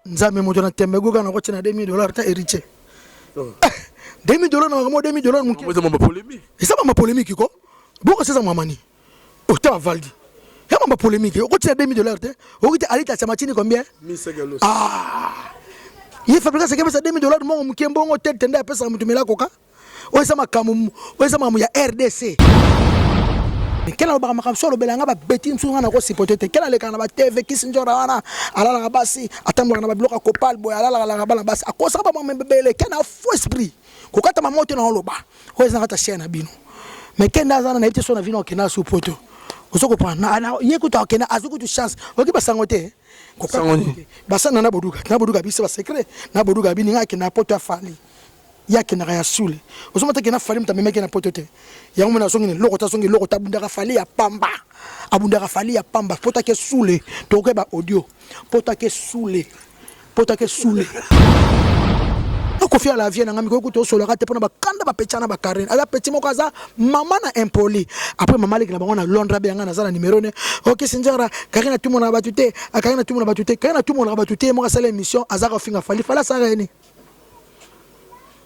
nzambe moto na tembe goga na kotina $2000 ta héritier. $2000 na ngamo $2000 muki. Vous avez ma polémique. Et ça ma polémique ko. Boko c'est ça mamani. Oh ta valdi. Ya ma polémique. O kotina $2000 te. O kiti alita chamachini combien? 1500 $. Il faut que ça que ça $2000 mon muki mbongo tête tenda pesa mutumela koka. O ça makamu, o ça mamu ya RDC. Quel est le cas de Belanga Betty Msuna ko sipote quel est le cas de TV Kissinger wana ala la basi atambula na bloka kopal boy ala la bala basi akosa ba mbele kana faux esprit ko kata mamoto na oloba ko ezanga ta chaîne bino mais kenda zana na iteso na vino kena su poto osoko pa na yekuta kena azuku tu chance oki basangote ko basana na boduga bisi ba secret na boduga bini ngaki na poto afali yake na ya sule osomata kena fali mtamemeke na poto te yango mona songi loko ta bundaka fali ya pamba abundaka fali ya pamba pota ke sule to ke ba audio pota ke sule ko fia la vie na ngami ko to solo ka te pona ba kanda ba pechana ba karen ala pechi moko aza mama na impoli après mama leki na bango na Londres be ngana za na numéro ne OK sinjara karina tout mona batute akarina tout mona batute mo ka sala émission azaka finga fali fala sala ni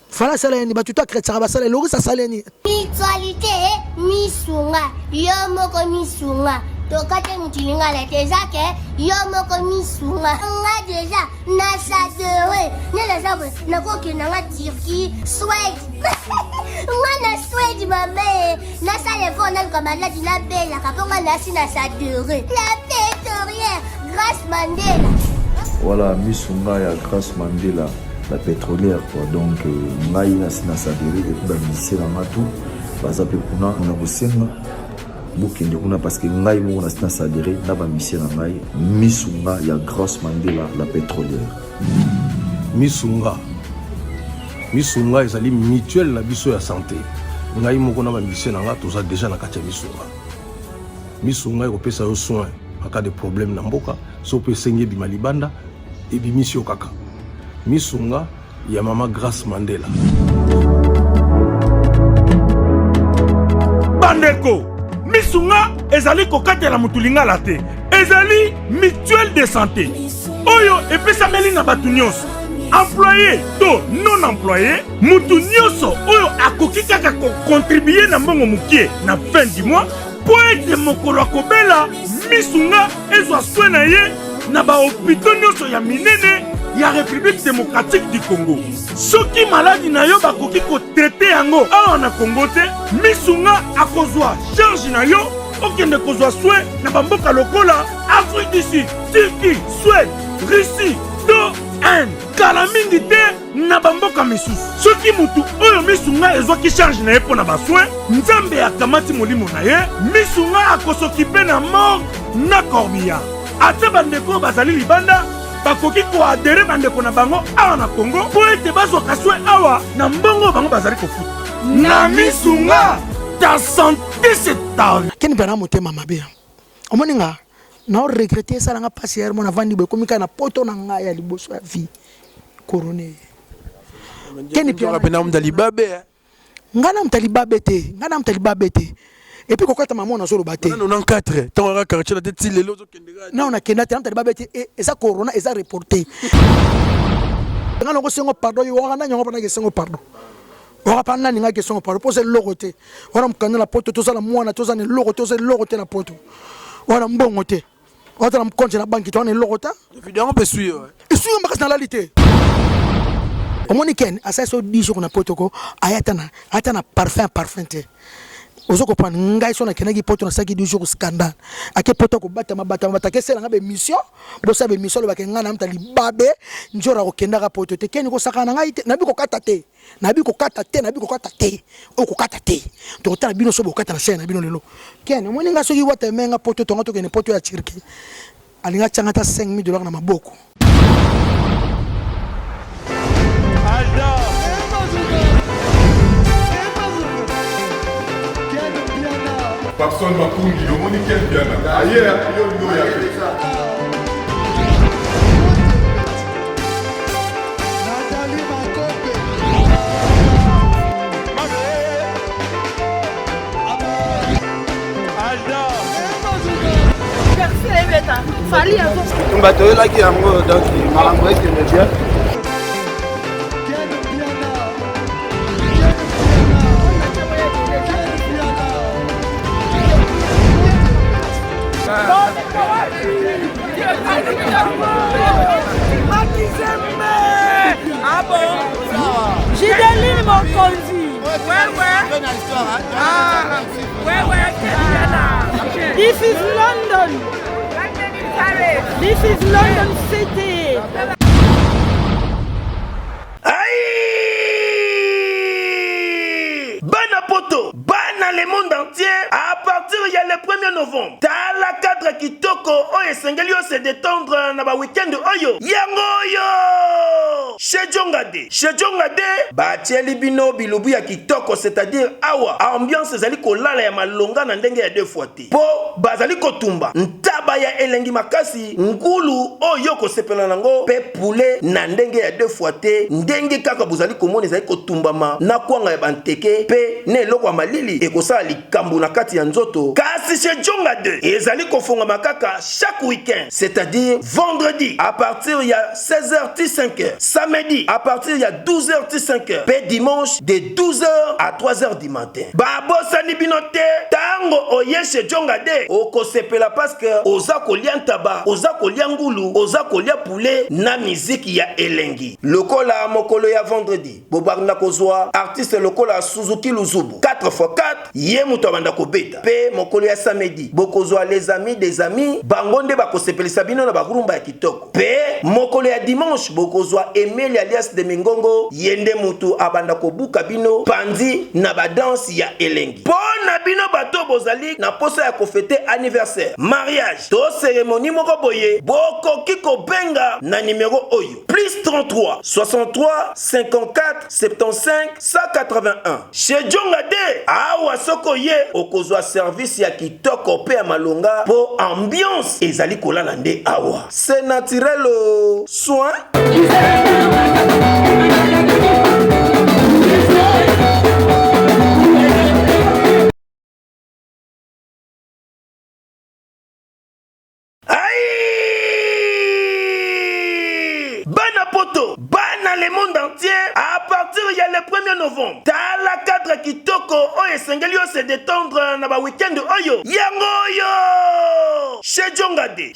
fala sala ni batuta kretsa ba sala lori sa sala ni mutualité misunga yo moko misunga to kate mutilinga la tezake yo moko misunga nga déjà na sadere ne la sabre na ko ke na Turquie Suède nga na Suède mama na sala fo na comme la dina bella kaponga na sina sadere la pétrolière Grace Mandela. Voilà misunga ya Grace Mandela la pétrolière quoi donc ngai na sina sadere et ba misela matu baza pe kuna na bosenga bukende kuna parce que ngai mo na sina sadere na ba misela ngai misunga ya Grace Mandela la pétrolière. Misunga ezali mutuelle na biso ya santé ngai moko na ba misela nga toza déjà na kati ya misunga ekopesa yo soin en cas de problème na mboka so pe sengi bima libanda et bimisio kaka misunga ya mama Grace Mandela. Bandeko misunga ezali kokatela mutulinga la te ezali mutuelle de santé oyo epesameli na batu nyonso employé to non employé mutu nyonso oyo akoki kaka contribuer na mbongo mukie na fin du mois po ete mokolo akobela misunga ezwa soin na ye na bahôpitaux nyonso ya minene ya République démocratique du Congo. Soki maladi na yo bakoki ko traiter yango awa na Congo te misunga akozwa charge na yo okende kozwa soin na bamboka lokola Afrique du Sud, Turquie, Suède, Russie, to Inde. Kala mingi te na bamboka misusu. Soki mutu oyo misunga ezwaki charge na ye pona basoin nzambe akamati molimo na ye misunga akosokipe na mort na corbillard. Ate bandeko bazali libanda bakoki ko adere bandeko na bango awa na Congo po ete bazwa kaswe awa na mbongo bango bazali kofuta na misunga ta santé c'est ta vie. Keni bana motema mabe omoninga na regretter ça nga passer mo na vandi boy komika na poto na nga ya liboso ya vie couronné keni pia rapena mdalibabe ngana mtalibabe te et puis kokata maman na solo baté non 94 tant on a quartier la tête les autres non on a kenda te mtalibabe te et ça corona et ça reporté ngana ko sengo pardon yo ngana nyongo pana ke sengo pardon ora pana ninga ke sengo pardon pose logote ora mkanda la poto to sala mwana to sala logote na poto ora mbongo te ora mkonje na banki to na logota évidemment peut suivre et suivre ma nationalité omoni ken asa so disho kuna poto ko ayatana parfum te ozoko pan ngai sona kenaki poto na saki du jour scandale ake poto ko bata ke sela ngabe mission bo sabe mission ba kenga na mtali babe njora ko kenda ka poto te keni ko saka na ngai te nabi ko kata te o ko kata te to tala bino so bo kata na chaîne bino lelo keni moni nga so yi wata menga poto to ngato kene poto ya Turquie alinga changata $5,000 na maboko Papson Mapungi, le monde est bien. Ailleurs, il y a Fali bato oyelaki yango donc makambo ekende bien. Ah bon? Gideline Mokonzi. Ouais. Ah, ouais. This is London. This is London City. Bana poto, bana le monde entier, à partir il y a le 1er novembre. Tala cadre kitoko, oye sengelio se détendre na ba weekend oyo. Yango yo! Chez Jongade, batieli bino bilubu ya kitoko, c'est-à-dire awa, ambiance zali kolala ya malonga na ndenge ya 2 fois te. Po bazali kotumba, ntaba ya elengi makasi, ngulu oyo ko sepela nango, pe poulet na ndenge ya 2 fois te, ndenge kaka bozali komone zali kotumbama na kwanga ya banteke. Pe ne lokwa malili ekosala likambo na kati ya nzoto kasi chez Jongade ezali kofonga makaka chaque week-end, c'est-à-dire vendredi à partir ya 16h-5h, samedi à partir ya 12h-5h, pe dimanche de 12h à 3h du matin. Babosani binote tango oye chez Jongade okosepela parce que oza kolia ntaba, oza kolia ngulu, oza kolia poulet na musique ya elengi. Lokola mokolo ya vendredi bobarna kozwa artiste lokola Suzuki Luzubu 4x4 ye muto banda kobeta pe mokolo ya samedi bokozwa les amis des amis bangonde bakosepelisa bino na bagurumba ya kitoko pe mokolo ya dimanche bokozwa Emile alias de Mingongo yende mutu abanda kobuka bino pandi na badanse ya elengi pona bino bato bozali na posa ya kofete anniversaire mariage to cérémonie moko boye bokoki kobenga na numéro oyo plus 33 63 54 75 181. Chez Jongade, awa soko ye okozwa service ya kitoko pe ya malonga po ambiance ezali kolala nde awa. C'est naturel soin. Bana le monde entier, à partir il y a le 1er novembre. Tala cadre kitoko, oye sengelio se détendre na ba weekend oyo. Yango yo! Chez Jongade,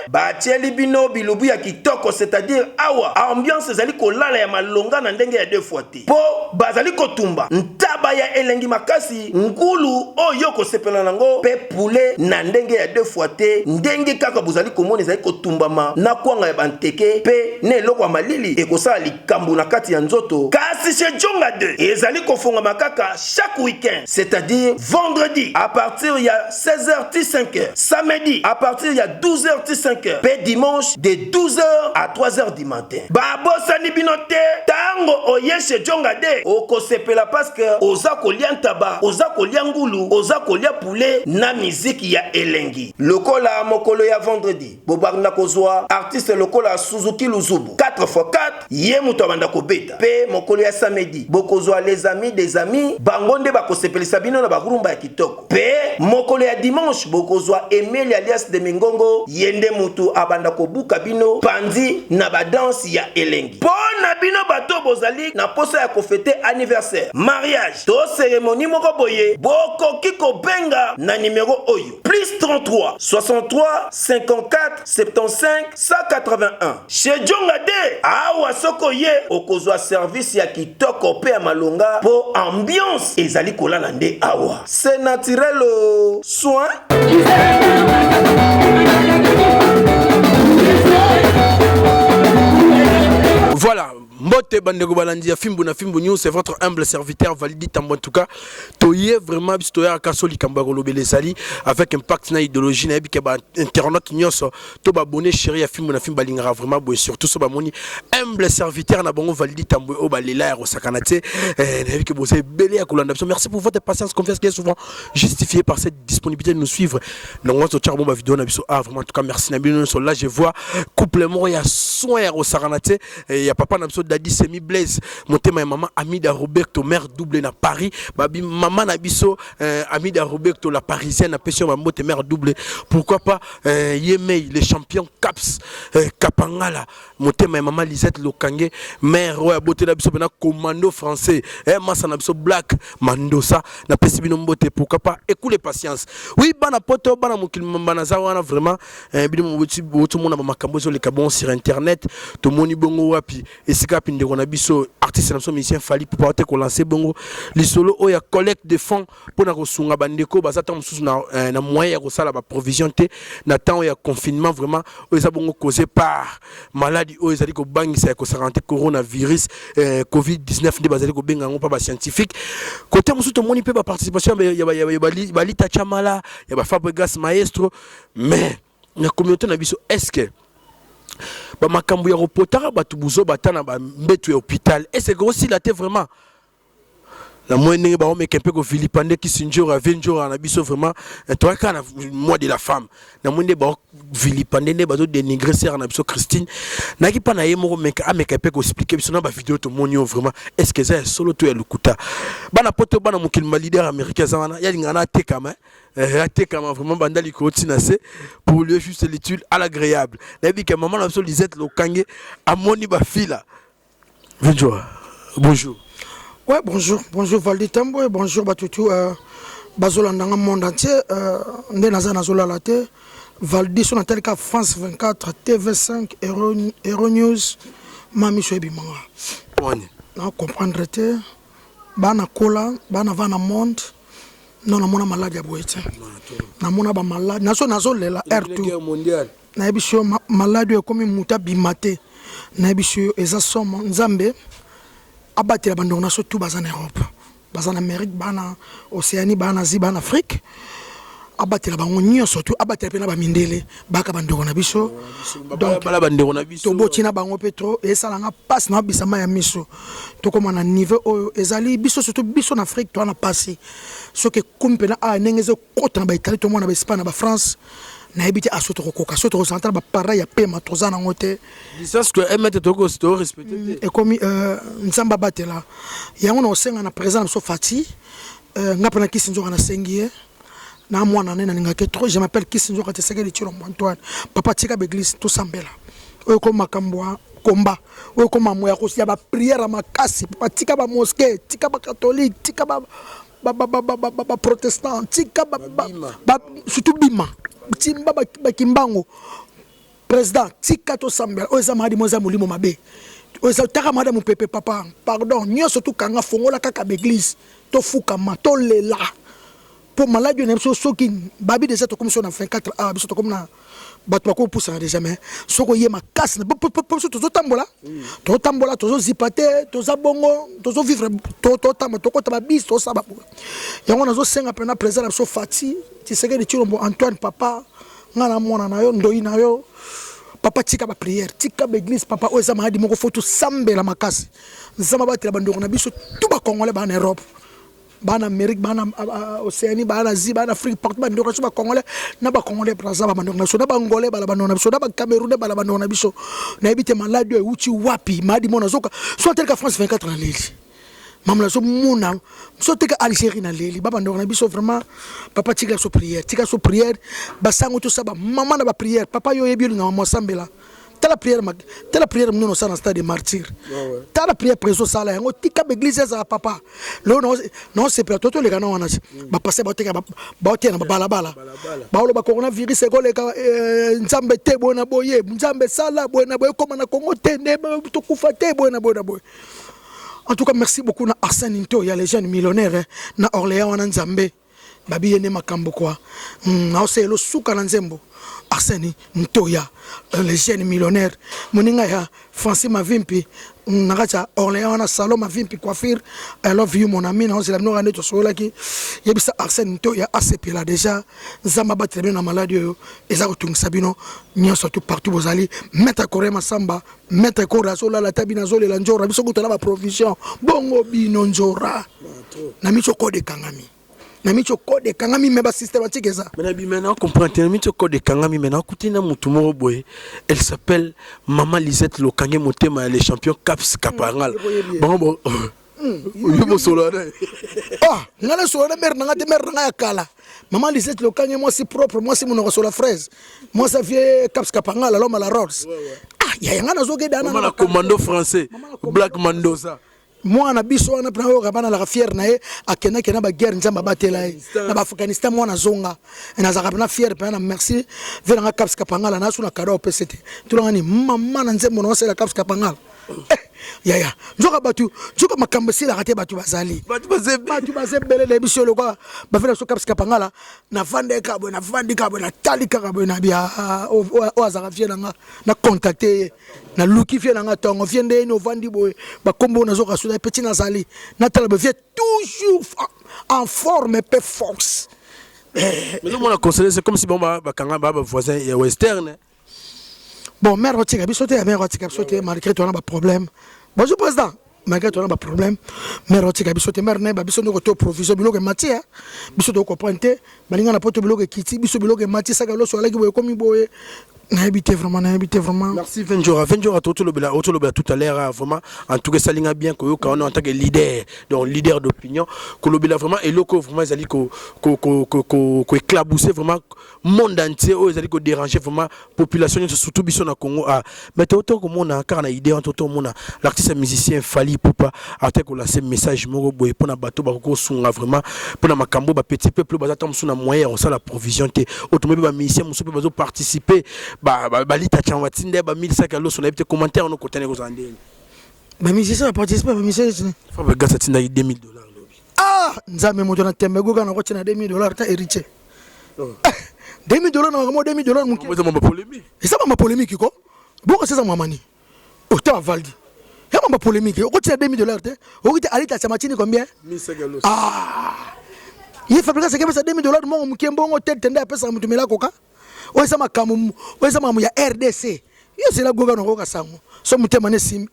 batieli bino bilubu ya kitoko, c'est-à-dire awa, ambiance zali kolala ya malonga na ndenge ya 2 fois te. Po bazali kotumba, ntaba ya elengi makasi, ngulu oyo ko sepela nango, pe poulet na ndenge ya 2 fois te, ndenge kaka bozali komone zali kotumbama na kwanga ya banteke, pe ne lokwa malili ekosala likambo na kati ya nzoto kasi chez Jongade ezali kofonga makaka chaque week-end, c'est-à-dire vendredi à partir ya 16h-5h, samedi à partir ya 12h-5h, pe dimanche de 12h à 3h du matin. Babosani binote tango oye chez Jongade okosepela parce que oza kolia ntaba, oza kolia ngulu, oza kolia poulet na musique ya elengi. Lokola mokolo ya vendredi bobarna kozwa artiste lokola Suzuki Luzubu 4x4 ye muto banda kobeta pe mokolo ya samedi bokozwa les amis des amis bangonde bakosepelisa bino na bagurumba ya kitoko pe mokolo ya dimanche bokozwa Emile alias de Mingongo yende mutu abanda kobuka bino pandi na badanse ya elengi pona bino bato bozali na posa ya kofete anniversaire mariage to cérémonie moko boye bokoki kobenga na numéro oyo plus 33 63 54 75 181. Chez Jongade awa soko ye okozwa service ya kitoko pe ya malonga po ambiance ezali kolala nde awa. C'est naturel soin. Voilà, Mbote Bandego Balandi ya Fimbu na Fimbu News, c'est votre humble serviteur Validi Tambo en tout cas. Toye vraiment bistoya kasoli kambaro lobele sali avec impact na idéologie na bika ba internaute nyonso to ba abonné chéri ya Fimbu na Fimbu balingara vraiment boy surtout so ba moni humble serviteur na bongo Validi Tambo o balela ya rosakanate na bika bosé belé ya kolanda. Merci pour votre patience, confiance qui est souvent justifiée par cette disponibilité de nous suivre. Donc on se tient bon ma vidéo na biso vraiment en tout cas merci na bino so là je vois couple mort ya soin ya Rosaranate ya papa na biso Dadi Semi Blaise motema ya maman Amida Roberto mère double na Paris babi maman na biso Amida Roberto la parisienne na pession mamote mère double pourquoi pas Yemei les champions Caps Kapangala motema ya maman Lisette Lokange mère ya bote na biso na commando français massa na biso Black Mandosa na pesi bino mbote pourquoi pas écoutez patience oui bana poto bana mokili bana za wana vraiment bino mbote tout le monde a makambo sur les cabons sur internet tout le monde bongo wapi et c'est cap ndeko na biso artiste na biso musicien fali pour porter ko lancer bongo li solo oya collecte de fonds pour na kosunga bandeko bazata mususu na moyen ya kosala ba provision te na temps ya confinement vraiment oya bongo causé par maladie oya zali ko bangisa ko santé coronavirus covid-19 ndi bazali ko benga ngo pa ba scientifique côté mususu tout le monde peut ba participation ya ba lita chamala ya ba Fabregas maestro mais na communauté na biso est-ce que ba makambu ya repotara batu buzo batana ba mbetu ya hôpital est-ce que aussi la té vraiment la moyenne ba on peu ko vilipande ki sinjora venjora na biso vraiment toi kana moi de la femme na moyenne ba vilipande ne ba zo dénigrer sœur na biso Christine na ki pa na yemo meka ameka peu ko expliquer biso na ba vidéo to monio vraiment est-ce que ça solo to ya lukuta bana poto bana mukilima leader américain zana ya ngana te kama vraiment bandali ko tinase pour lui juste l'étude à l'agréable nabi que maman na biso Lisette Lokange amoni ba fila bonjour. Ouais, bonjour Valdi Tambo et bonjour Batutu Bazola dans le monde entier Ndenaza Nazola Laté Valdi sur tel cas France 24 TV5 Euronews Mami Shoebi Manga on comprendre te bana kola bana vana monde non mona maladie ya boete na mona ba maladie nazo lela R2 na ebisho maladie comme muta bimate na ebisho eza somo nzambe abatela bandongo na surtout bazana Europe bazana Amérique bana Océanie bana Asie bana Afrique abatela bango nyo surtout abatela pena ba mindele baka bandongo na biso donc bala bandongo na biso to botina bango petro et ça nga passe na bisama ya miso to comme na niveau oyo ezali biso surtout biso na Afrique to na passé ce que kumpena a nengeze kota na ba Italie to mona ba Espagne ba France na ebiti asoto kokoka soto resentara ba para ya pema tozana ngote distance que mètre toko sto respecter et comme nzamba batela yango na osenga na présent so fati ngapa na kisinzo na sengie na mwana nena ngake trop je m'appelle kisinzo ka teseke de Chilombo Antoine papa tika l'église to sambela oyo ko makambo komba oyo ko mamoya ko ya ba prière makasi papa tika ba mosquée tika ba catholique tika ba protestant tika ba surtout bima timba bakimbango président tika to sambela oza madi moza mulimo mabe oza taka madame pepe papa pardon nyoso to kanga fongola kaka l'église to fukama to lela pour maladie ne so soki babi déjà to comme sur na 24 ah biso to comme na bato bako poussa déjà mais soko yema casse to tambola to zipate to za bongo to zo vivre to tambo to kota ba bis to saba yango nazo senga pena président so fati ti seke de Chilombo Antoine papa ngana mona na yo ndoi na yo papa tika ba prière tika ba église papa oza mahadi moko foto sambela makasi nzama batela bandoko na biso tout ba congolais ba en Europe bana Amérique bana Océanie bana Asie bana Afrique partout bandoko so ba congolais na ba congolais plaza ba bandoko na so na ba ngolais bala bandoko na biso na ba Camerounais bala bandoko na biso na ebite malade e uchi wapi mahadi mona zoka so tel ka France 24 na leli mamla so mona so tel ka Algérie na leli ba bandoko na biso vraiment papa tika so prière basango to saba maman na ba prière papa yo yebi nga mo sambela tala prière nous na stade de martyr tala prière préso sala yango tika l'église za papa lo non c'est pas toto le kana wana ba passer ba tika ba tia na bala ba lo ba coronavirus ko le ka nzambe te bona boye nzambe sala bona boye comme na Congo te ne to kufa te bona boye en tout cas merci beaucoup na Arsène Nto ya les jeunes millionnaires na Orléans na Nzambe babi yene makambo kwa na oselo suka na nzembo Arsène Ntoya les jeunes millionnaires moninga ya Francis Mavimpi nagacha Orléans na salon Mavimpi coiffure I love you mon ami na osela no ngane to sola ki yebisa Arsène Ntoya ACP là déjà nzamba batele na maladie yo eza ko tungisa bino nyoso tout partout bozali mettre korema samba mettre koraso la tabina zole la njora biso ko tala ba provision bongo bino njora na micho ko de kangami na micho code kangami meba systématique ça. Mais maintenant comprendre na micho code kangami maintenant kutina mutu moko boye. Elle s'appelle Maman Lisette Lokange Motema les champions Caps Kapangal. Bon. Yo solo na. Ah, ngala solo na mer nga kala. Maman Lisette Lokange moi c'est propre, moi c'est mon sur la fraise. Moi ça vient Caps Kapangal l'homme à la rose. Ah, ya ngana zo geda na. Maman commando français. Black Mendoza. Moi na biso na prendre rabana la fier na e akena kena ba guerre nzamba batela e na ba Afghanistan moi na zonga na za rabana fier pe na merci venanga Caps Kapangala na suna kado PCT tulangani mama na nzembo no sela Caps Kapangala ya nzoka batu nzoka makambo sila rate batu bazali batu bazebele le biso lo kwa ba vela so Caps Kapangala na vande kabo na tali kabo na bia o azara fier na contacter na luki fier na tongo fiende no vandi boy ba kombo na zoka suda petit nazali na tala be fier toujours en forme et force. Mais nous on a conseillé c'est comme si bon ba kanga ba voisin western. Bon mère otika bisote mère otika bisote malgré toi on a pas problème. Bonjour président. Malgré toi on a pas problème. Mère otika bisote mère ne ba biso ndoko to provision biloko mati hein. Biso to comprendre balinga na poto biloko kiti biso biloko mati saka lo so alaki boye komi boye. Na habité vraiment. Merci Venjora tout à l'heure vraiment en tout cas ça linga bien que on en tant que leader donc leader d'opinion que le vraiment et loko vraiment ils allaient ko éclabousser vraiment monde entier ils allaient ko déranger vraiment population surtout biso na Congo ah mais autant que mon a car na idée en tout mon l'artiste musicien Fally Ipupa attaque ko lancer message moko boy pour na bateau ba ko sunga vraiment pour na makambo ba petit peuple ba attendre sous na moyen on ça la provision té automobile ba musicien muso pe ba participer balita changwa tinde ba 1500 alo sur les commentaires on côté ngo zandeni ba musicien va participer ba musicien fa ba gasa tinda $2000 ah nzame moto na tembe goga na ko tina $2000 ta héritier $2000 na mo $2000 mo c'est ma polémique et ça ma polémique ko boko c'est ça mamani o ta valdi ya ma polémique ko tina $2000 te o kiti alita chama chini combien 1500 alo ah il fabrique ça que ça $2000 mo mukembo ngo tende apesa mutumela koka o sama kamu o sama mu ya RDC yo c'est la goga no koka sango so mutema ne sim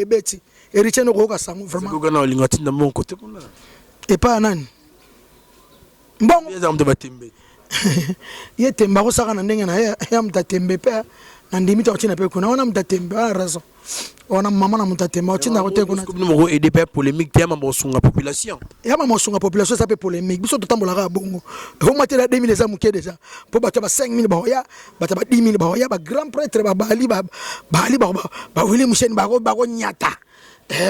beti héritier no koka sango vraiment goga na lingati na mon côté kuna et pas nani bon les armes de batembe yete mbako saka na ndenge na ya mtatembe pe na ndimi ta china pe kuna ona mtatembe a raison ona mama na mtatembe china ko te kuna comme nous aider pas polémique tema bosunga population ya mama sunga population ça peut polémique biso to tambola ka bongo o matela 2000 za muke déjà po bato ba 5000 ba ya bato ba 10000 ba ya ba grand prêtre ba bali ba wili musheni ba ko nyata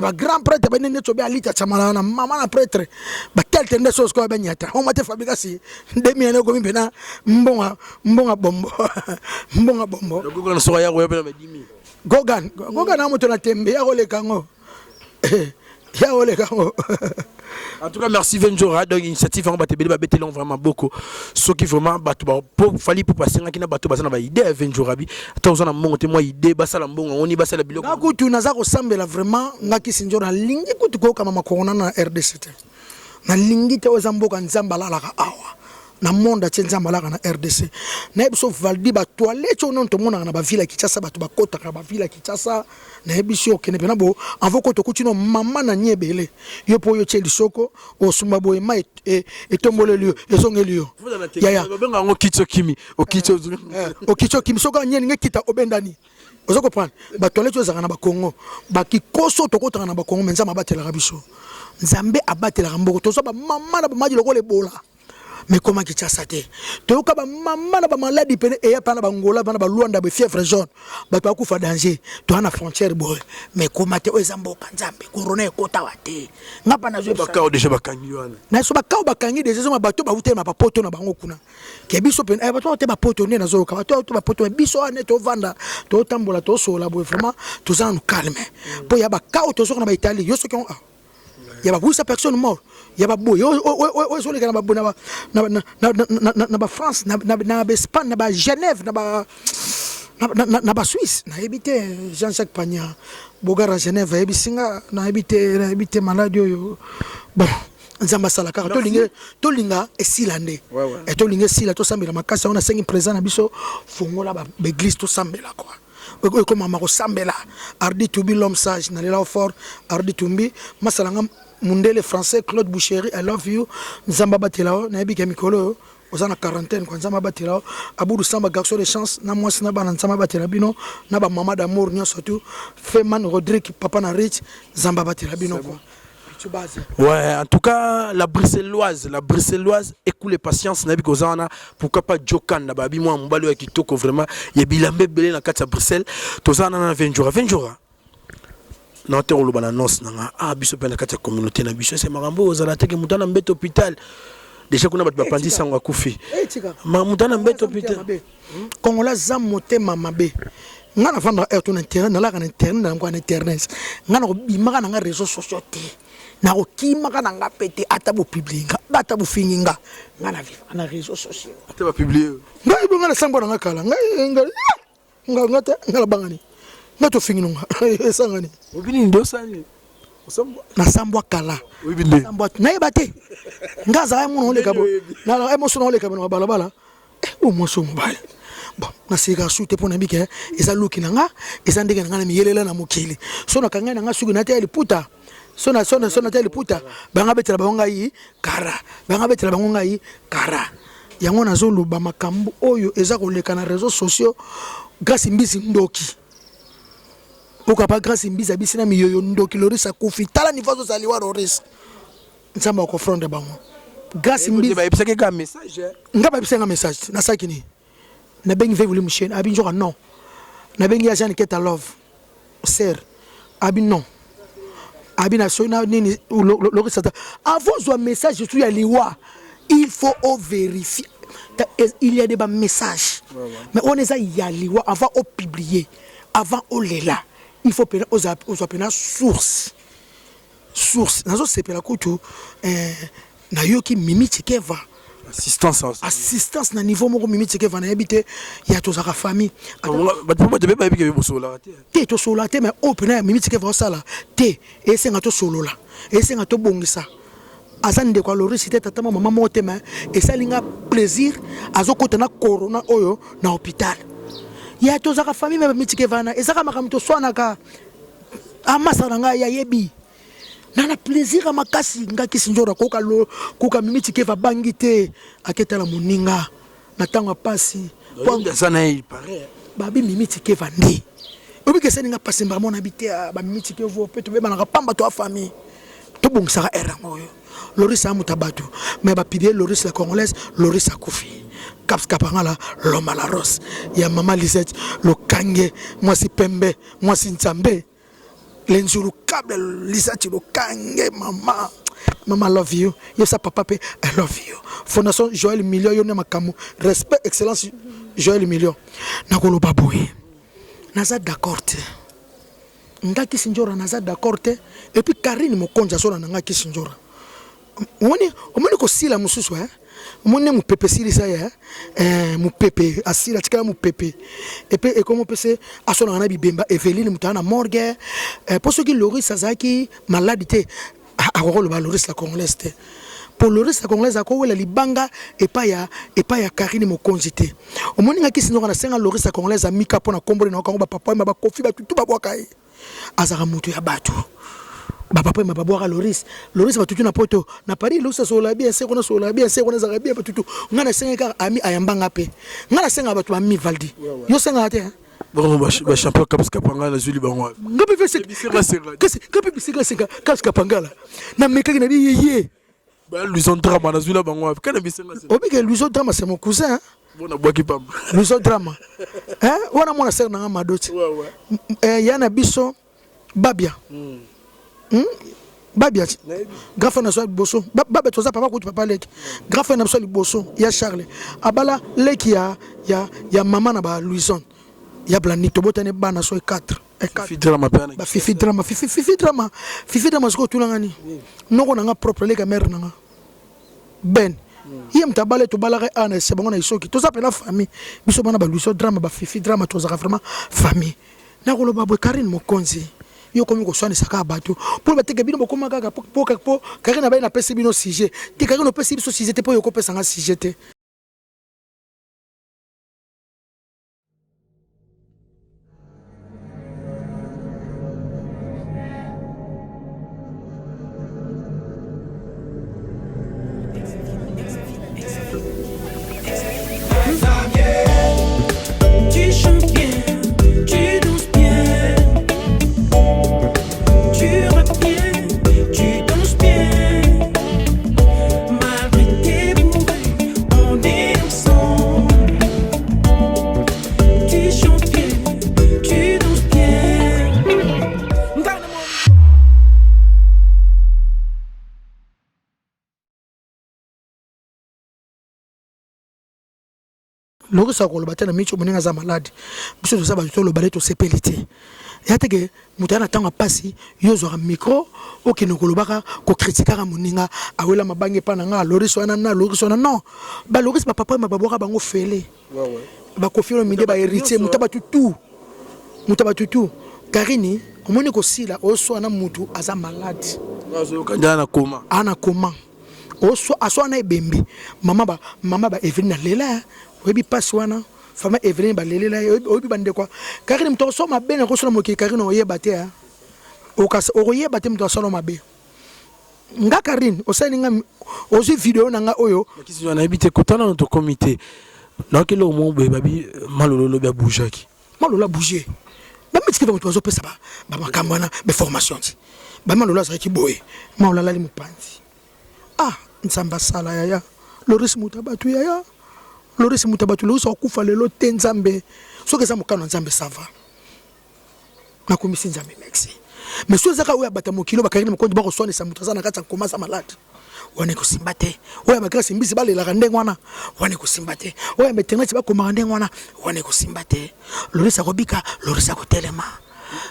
ba grand prêtre ba nene to be alita chamala na mama na prêtre ba tel tende sos ko ba nyata o mate fabrika si 2000 ne ko mbena mbonga bombo mbonga bombo gogo na so ya ko ya 10000 Gogan na moto na tembe ya ole kango ya ole kango. En tout cas merci Venjora donc initiative on va te ba betelon vraiment beaucoup ce qui vraiment bato ba Fally pour passer ngaki na bato basana ba idée Venjora bi attention na monte moi idée basala mbongo on y basala biloko na kutu naza ko sambela vraiment ngaki sinjora lingi kutu ko kama makona na RDC na lingi te ozamboka nzamba la ka awa na monde atien malaka na RDC na biso valdi ba toilette on to mona na ba ville Kinshasa ba to ba kota ka ba ville Kinshasa na biso kene pena bo avoko to kutino mama na nyebele yo po yo tsheli soko o sumba boye mai e tombole liyo ezongelio ya benga ngo kitso kimi o kitso soko nyeni ngekita obendani ozoko prendre ba toilette ozaka na ba Congo ba kikoso to kota na ba Congo menza mabatela biso nzambe abatela mboko to so ba mama na ba maji lokole bola mais comment qui tient te to ka ba mama na ba maladie pene e pa na ba ngola ba na ba luanda ba fièvre jaune ba to akufa danger to na frontière boy mais comment te ezamboka nzambe corona ekota wate ngapa na zo ba ka déjà ba kangi wana na so ba ka ba kangi déjà ma bato ba utema ba poto na bango kuna ke biso pene ba to te ba poto ne na zo ka ba to ba poto biso ane to vanda to tambola to sola boy vraiment to za nous calme po ya ba ka to so na ba Italie yo so ki il y a pas 800 personnes mortes il y a pas boy so le kana ba na ba France na ba Espagne na ba Genève na ba Suisse na habité Jean-Jacques Pagna bogara Genève ebisinga na habité malade yo bon nzamba sala ka to linga esilande et to linga esila to sambela makasa on a 5 présents na biso fongola ba église to sambela quoi comme mama ko sambela ardi to be l'homme sage na lela fort ardi tumbi masalanga Mundele français Claude Boucherie I love you nzamba batelao na yebi ke mikolo oza na quarantaine kwa nzamba batelao Abou Samba garçon de chance na mwasi na bana nzamba batela bino na ba mama d'amour nyo surtout Feman Rodrigue papa na Rich nzamba batela bino quoi. Ouais, en tout cas, la bruxelloise, écoute les patience, n'a pas pourquoi pas Jokan, n'a pas moi, mon balo qui toko vraiment, il y a bilambe belé dans quatre à Bruxelles, tous en a 20 jours, 20 jours. Non, t'es au bananos, n'a ah biso pe na quatre communauté na biso, c'est marambo, aux alateke que mutana mbet hôpital. Déjà qu'on a pas pandi sans wakufi. Ma mutana mbet hôpital. Kongola zam motema mabe. Ngana vendre air ton internet, na la kan internet, na ngwa internet. Ngana ko bimaka na réseaux sociaux té. Na ko kimaka na nga pété atabo publier nga, atabo finginga. Ngana vivre na réseaux sociaux. Atabo publier. Ngai bonga na sambo na kala. Nga ngata ngala bangani. Ngato finginunga. Esangani. Obini ndo sani. Na sambo kala. Sambo na yebate. Ngaza ay muno le kabo. Na ay moso no le kabo na balabala. O moso mobile. Bon, na sika sute pona bike eza luki nanga eza ndenge nanga na miyelela na mokili so na kanga nanga suku na tele puta so na tele puta banga betela bango yi kara banga betela bango yi kara yango na zolo ba makambo oyo eza koleka na réseaux sociaux grâce mbisi ndoki oka pa grâce mbisi abisi na miyoyo ndoki lorisa kufi tala nivazo za liwa loris nzamba ko fronde bango grâce mbisi ba epsake ka message ngaba epsaka message na sakini na bengi veut voulu moucher abi njora non na bengi ya jani keta love ser abi non abi na so na nini le sata avant zo message sur ya liwa il faut vérifier il y a des messages mais on est ça ya liwa avant au publier avant au lela il faut peine aux appeler source nazo sepela kutu na yoki mimi tikeva assistance na niveau moko mimi tike vana habité ya to za famille ba te be ba bi ke bo sola te to sola te mais open na mimi tike va sala te et senga to solola et senga to bongisa azande kwa lorisite tata mama motema et ça linga plaisir azokota na corona oyo na hôpital ya to za famille mimi tike vana et ça ka makamto swana ka amasa nga ya yebi nana plaisir à makasi ngaki sinjora koka mimi tikeva bangite aketa la moninga na tanga pasi kwa sana il paraît babi mimi tikeva ndi obi ke seninga pasi mba mona bité ba mimi tikevo pe to be bana pamba to famille to bongisa era moyo Loris a mutabatu mais ba pilier Loris la congolaise Loris a kufi Caps Kapangala l'homme à la rose ya mama Lisette le kange moi si pembe moi si nzambe l'enjuru câble Lisette le kange mama love you yesa papa pe I love you fondation Joël Million yo ne makamu respect excellence Joël Million nakolo baboye naza d'accord te ngaki sinjora naza d'accord te et puis Karine mokonja sona ngaki sinjora omoni ko sila mususu omoni mu pepe silisa ya mu pepe asila tikala mu pepe et puis et comment pese asona na bibemba Eveline mutana morgue pour ceux qui Loris Sazaki maladie a rôle ba Loris la congolaise te pour Loris la congolaise a ko wela libanga et pas ya Karine mokonjité omoni ngaki sinjora na senga Loris la congolaise amika pona kombole na ko ba papa ba kofi ba tutu ba bwakai azaka mutu ya batu papa ma babwa Loris va tutu na poto na Paris lusa sola bien c'est qu'on a sola bien c'est qu'on a zarabia tutu ngana senga ami ayambanga pe ngana senga batu ami Valdi yo senga ate bon ba champion Caps Kapangala zuli bango ngabe vese kasi kapi bisika senga Caps Kapangala na mekaki na ye ba Luison Drama na zula bango kana bisenga obi ke Luison Drama c'est mon cousin bon na boki pam Luison Drama wana mona ser na madoti yana biso babia Babia grafe na so liboso baba toza papa ko papa leki grafe na so liboso ya Charles abala leki ya mama na ba Louison ya Blanito botane bana so 4 Fifi drama pena ba Fifi drama sko tulangani noko na nga propre leka mère na nga ben yem tabale to balare ana se bango na isoki toza pela famille biso bana ba Louison drama ba Fifi drama toza vraiment famille na ko lo babwe Karine mokonzi yo komi ko swana saka bato pour bateke bino bokoma kaka po Karine ba na pesi bino sujet te Karine no pesi biso sujet te po yo ko pesa nga sujet te Loris a koloba na micho moninga za malade. Biso to saba to lobale to sepelité. Ya teke mutana tanga pasi yo zo micro okino kolobaka ko critiquer moninga awela mabange pana nga Loris wana na Loris wana non. Ba Loris ba papa ma baboka bango fele. Ouais. Ba confirme minde ba héritier mutaba tutu. Mutaba tutu. Karini omoni ko sila oso na mutu aza malade. Azo kanjana koma. Ana koma. Oso aso na ebembe. Mama ba Evelyn lela. Webi passe wana fama Evelyn ba lela obi bande kwa Karini mto so mabe na ko so na moki Karini oyeba te ha. Oyeba te mto so na mabe. Nga Karini osani nga ozi video na nga oyo kisi wana ebite kotana notre comité. Donc le mo be babi malolo be boujaki. Malolo bouger. Ba mitiki ba mto zo pesa ba makamwana be formation ti. Ba malolo za ki boye. Malolo li mupanzi. Ah, nsamba sala yaya. Loris mutabatu yaya. Loris mutabatu Loris okufa lelo te nzambe. Soki za mukano nzambe sava. Na komisi nzambe merci. Mais so zaka oya bata mokilo bakari mukondi ba ko sone sa mutaza na kata komasa malade. Wane ko simbate. Oya magrasi mbisi ba lela rande ngwana. Wane ko simbate. Oya meterneti ba ko marande ngwana. Wane ko simbate. Loris akobika, Loris akotelema.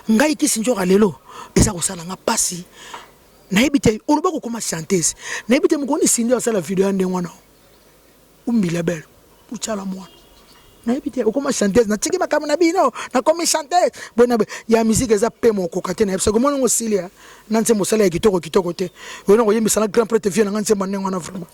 Ngai kisinjoka lelo eza ko sala nga pasi. Na ebite oloba ko koma chanteuse. Na ebite mukoni sindi asala video ande ngwana. Umbila belle. Uchala mwana. Na ebite okoma chanteuse na tiki makama na bino na komi chanteuse. Bona ya musique eza pe mon kokate na ebisa komona ngosilia. Nanze mosala ya kitoko te. Wena ko yembisa na grand prêtre vieux na nganze manengo na vraiment.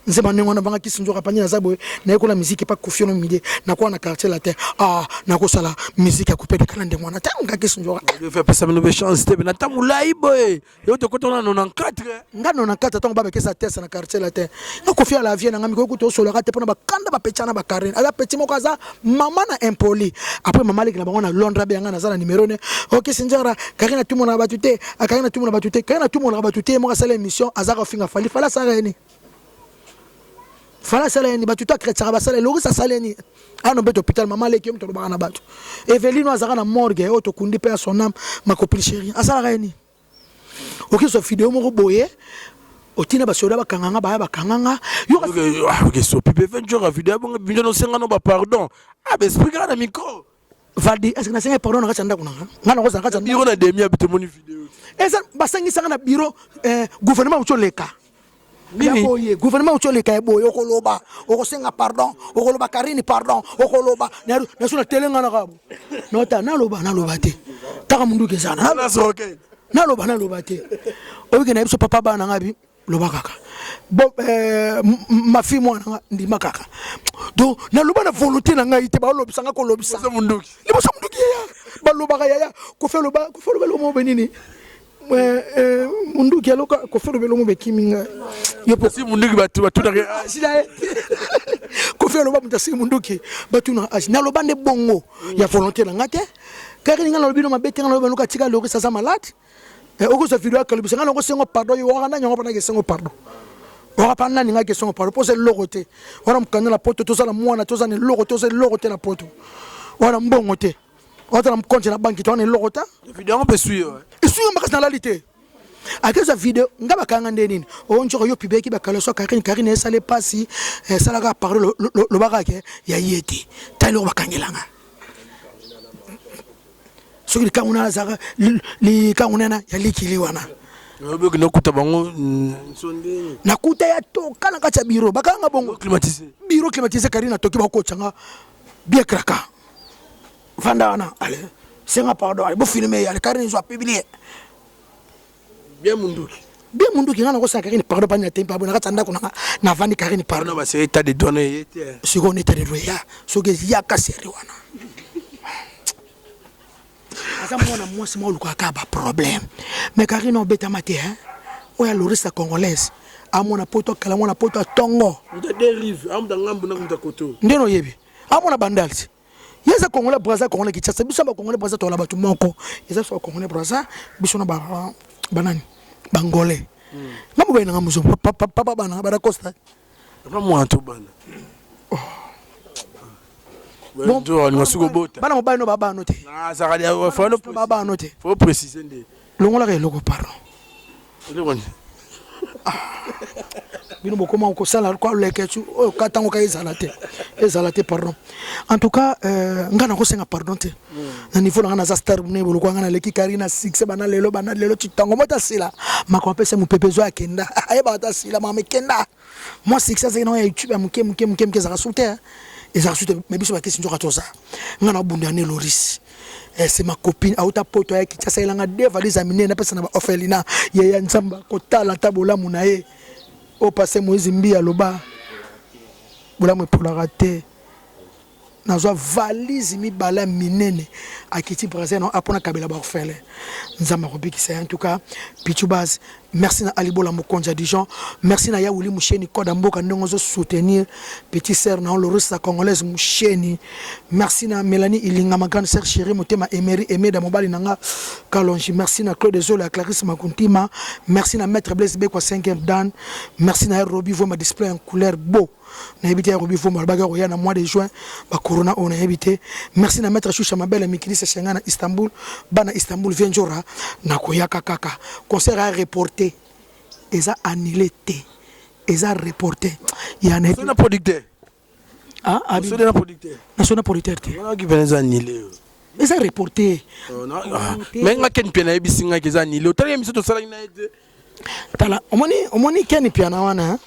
Nze manengo na banga kisinjoka panya zabo na ekola musique pa kofiono mide na kwa na quartier latin. Ah na ko sala musique ya couper de kalande mwana tanga kisinjoka. Je fais passer une chance te na tamulai boy. Yo to kotona 94. Nga 94 tango ba bekesa test na quartier latin. Na kofia la vie na ngami ko kuto solo kate pona ba kanda ba pechana ba Karini. Ala petit moko aza mama na impoli. Après mama leki na bango na Londres be nga na zala numéro ne. OK sinjara Karini tout monde na batute. Karini tout monde na batute. Karini tout monde na batute mo ka sala émission azaka finga fali fala sala ni. Fala sala ni batuta kretsa ba sala Loris sala ni ano beto hôpital mama leki mto ba na batu Evelyn azaka na morgue o to kundi pe à son âme ma copine chérie asala ni OK so vidéo mo boye otina ba soda ba kanganga ba kanganga yo OK so pipe 20 jours à vidéo bon bindo no senga no ba pardon ah be expliquer na micro Valdi est-ce que na senga pardon na chanda kuna ngana ko za chanda biro na demi abite moni vidéo eza basangi sanga na bureau gouvernement ucholeka Nini gouvernement ucholeka eboye okoloba okosenga pardon okoloba Karini pardon okoloba na suna telenga na kabo nota naloba te taka mundu kezana na loba te obi na biso papa bana ngabi loba kaka bo ma fille mwana ndima kaka do na loba na volonté na ngai te ba lobisanga ko lobisa munduki liboso munduki ya ba loba ya ko fe loba lo mo benini munduki aloka ko fe lo mo bekiminga yo si munduki batu na sila ko fe loba mutasi munduki batu na loba ne bongo ya volonté na ngate Karini ngana lobino mabete ngana loba tika Loris sa malade oko so video akalibisa ngana ko sengo pardon yo wana nyango pana ke sengo pardon ora pana ninga ke sengo pardon pose logote ora mkana la poto to sala mwana to zane logote na poto ora mbongo te ora mkonje na banki to na logota video on peut suivre suivre makasi na lalité akeza video ngaba kanga ndenini onjoko yo pibeki bakala so Karini esale pasi sala ka parole lo bakake ya yeti talo bakangelanga soki likanguna zaka likanguna na ya likili wana obe nakuta bango sondeni nakuta ya to kana kacha biro bakanga bongo biro climatisé Karini toki ba ko changa bien kraka vanda wana ale senga pardon ale bo filmer ale Karini zo publier bien munduki ngana ko sa Karini pardon pa na tempa bona katanda kuna na vandi Karini pardon ba c'est état de données second état de droit ya soki ya kaseri wana asa mwana mwasi mwa luka ka ba problème mais Karini obeta mate hein oya Loris congolaise amona poto kala mona poto tongo nda dérive amda ngambu na kumta koto ndeno yebi amona bandalsi yeza congolais braza congolais kitsa biso ba congolais braza to la batu moko yeza so congolais braza biso na ba banani bangolais ngamu bena ngamuzo papa bana ba Costa papa mwanto bana bon tu masuko bota bana mobali no baba no te na zakali faut no baba no te faut préciser ndé longola ke loko pardon bino bokoma okosala kwa leketu oyo katango ka ezalate pardon en tout cas nga na kosenga pardon te na niveau na za star ne boloko nga na leki karina succès bana lelo titango mota sila makompese mupepezo akenda ayeba ta sila mama kenda moi succès zena ya YouTube muke za souter ezaka souter mais biso ba question toza nga na bundane Loris. C'est ma copine auta poto ya kitasa ilanga deva les amine na pesa na orphelina ya nzamba kotala tabola munaye au passé Moïse Mbia loba bola mo pola te nazwa valise mi bala minene akiti présent apona kabela ba orphelin nzamba robikisa en tout cas Pichubaz merci na Alibola Mokonja Dijon merci na Yaouli Moucheni Koda Mboka ndongo soutenir petit sœur na Loris congolaise Moucheni merci na Mélanie Ilinga ma grande sœur chérie motema Emery Emeda mobali nanga Kalonji merci na Claude Zola Clarisse Makuntima merci na maître Blaise Bekwa 5e dan merci na Robi Voma display en couleur beau na habité Robi Voma baga roya na mois de juin ba corona on a habité merci na maître Choucha Mabel Mikilisa Shangana Istanbul bana Istanbul Vienjora na koyaka kaka concert a reporté eza annulé té eza reporté il y a un producteur national producteur on qui venait annulé eza reporté mais nga ken pena ebisinga keza annulé otali miso to sala ina ete tala omoni ken piana wana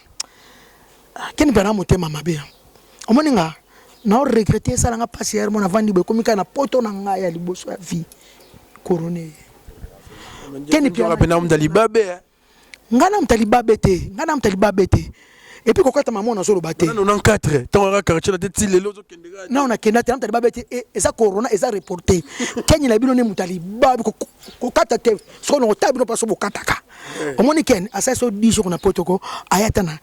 ken piana motema mabe omoni nga na regretter sala nga pasier mon avant dibe komika na poto na nga ya liboso ya vie coroné ken piana pena mdalibabe ngana mtalibabe te et puis kokata maman na solo baté on en 4 tant on a quartier la tête les lozo kendega na on a kenda te mtalibabe te et ça corona et ça reporté kenyi la bino ne mtalibabe kokata te so no tabino paso bokataka omoni ken asa so 10 jours na potoko ayatana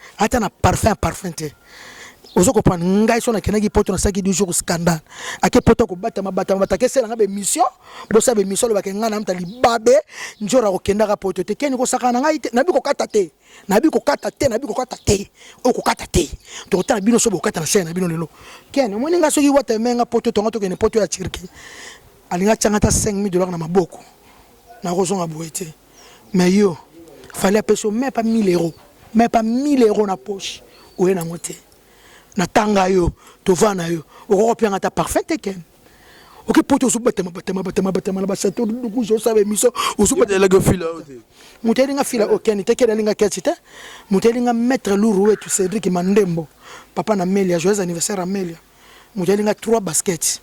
parfum te ozoko pan ngai so na kenagi poto na saki 10 jours scandale ake poto ko bata ke sela ngabe mission bo sabe mission lo bakenga na mtalibabe njora ko kenda ka poto te keni ko sakana ngai na biko kata te o ko kata te to tana bino so bokata na sena bino lelo ken mo ninga soki wata menga poto to kene poto ya chirki alinga changata $5,000 na maboko na rozonga boete mais yo fallait peso même pas 1,000 €, na poche ou na moté na tanga yo to vana yo o ko ta parfait ken o ke poto so batema na ba sato du jo sabe miso o so batela go fila mutelinga fila o ken te keda linga ketite mutelinga mettre lourou et tout Cédric Mandembo papa na Melia joyeux anniversaire à Melia mutelinga 3 baskets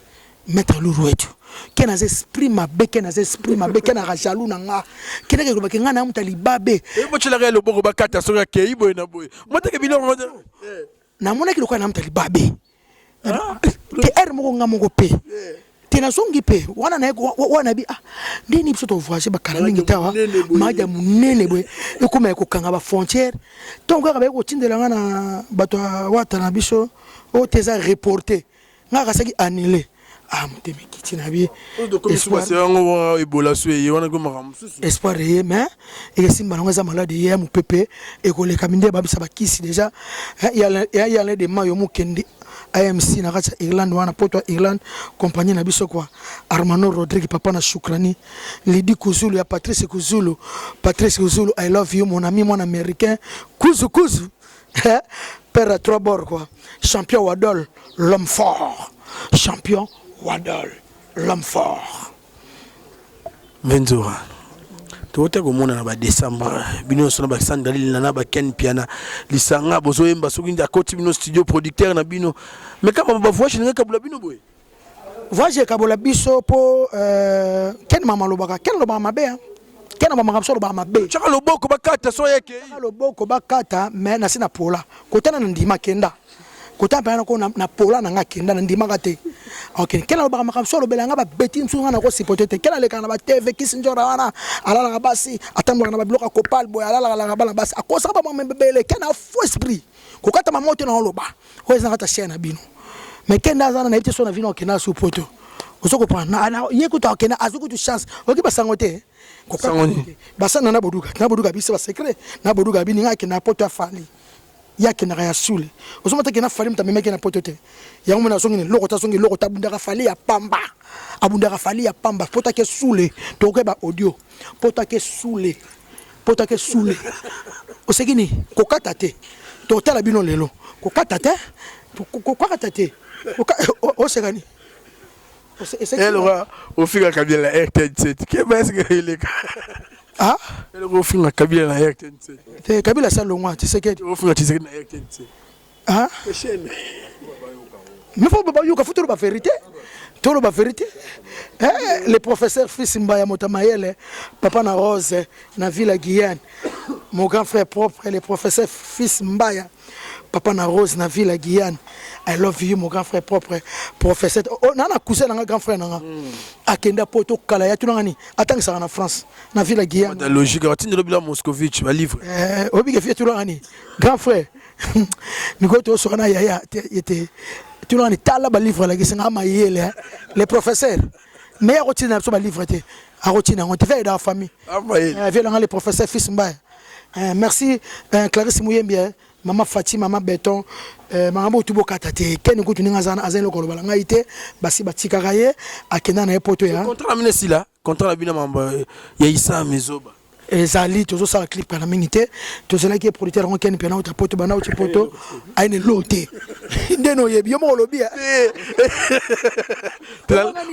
mettre lourou et tout ken az esprit ma ken na jalou na nga ken ke ba kenga na mutali babe e bo chila ga lo boko bakata so ga ke ibo na boy mota ke bilo na mona ki lokana mtali babe te moko nga moko pe te na songi pe wana bi ndeni biso to voyager bakala mingi tawa maja munene boy ekoma ekokanga ba frontière donc ka ba ko tindela nga na bato wata na biso o teza reporter nga ka saki annulé mtemi kiti na bi espoir ye mais et simba nga za malade ye mu pepe e ko le kaminde ba bisa bakisi déjà il y a des mayo mu kende AMC na kata Irlande wana poto Irlande compagnie na biso kwa Armando Rodrigue papa na Shukrani Lady Kuzulu ya Patrice Kuzulu I love you mon ami mon américain Kuzu père à 3 bords quoi champion Wadol l'homme fort champion Wadol l'homme fort Benzora tote ko mona na ba décembre bino so na ba sandali na ba ken piana lisanga bozo yemba soki nda koti bino studio producteur na bino mais kama ba voyage nga kabula bino boy voyage kabula biso po ken mama lobaka ken lobaka mabe ken mama kapso lobaka mabe chaka loboko bakata so yeke loboko bakata mais na sina pola kotana ndima kenda kota pa ko na pola na nga kenda na ndima kate ok kena lo ba makamso lo belanga ba beti msunga na ko sipote kena le kana ba TV kisinjora wana alala ka basi atambwa na ba bloka kopal boy alala la bala basi akosa ba mbele kena faux esprit ko kata mamoto na lo ba ko ezanga ta chaîne bino mais kenda zana na ite so na vino kena su poto osoko pa na yekuta kena azuku tu chance oki ba sangote ko sangote basana na boduka bise ba secret na boduka bini nga kena poto afali yake na ya sule osomata kena fali mtamemeke na potote yango mena songi loko tabunda ka fali ya pamba pota ke sule to ke ba audio pota ke sule potake soule osekini kokata te totala bino lelo kokata te kokata te osekani elle au fil Kabila la RTN7 qu'est-ce que il est ah elle au fil Kabila la RTN7 Kabila salongwa Tshisekedi au fil Tshisekedi la RTN7 ah mais faut pas yuka futuro ba vérité tout la vérité le professeur fils Mbaya Motamayele papa na Rose na ville Guyane mon grand frère propre le professeur fils Mbaya papa na Rose na ville Guyane I love you mon grand frère propre professeur nana cousin na grand frère nanga akenda poto kala ya tunangani atanga ça en France na ville Guyane dans logique atinde lobila Moscovitch ba livre obiga fiatu tunangani grand frère niko to sokana yaya était tunangani tala ba livre la gisinga mayele les professeurs mais ya rotina so ba livre te a rotina on te fait dans la famille vient les professeurs fils Mbaya merci Clarisse Mouyembi Maman Fatima, Maman Béton, Maman Botubo Katate, Ken Goutuninga Zana, Azen Lokolo Balangaïte, Basi Batikaraye, Akena na Epoto ya. Contre la là, contre la bina mamba, Yaïsa Mezoba. Ezali, tozo sa clip kana mingite, tozo la qui est producteur en Ken Pena ou Poto Bana ou Poto, aine loté. Ndeno yebi, yomo lobi.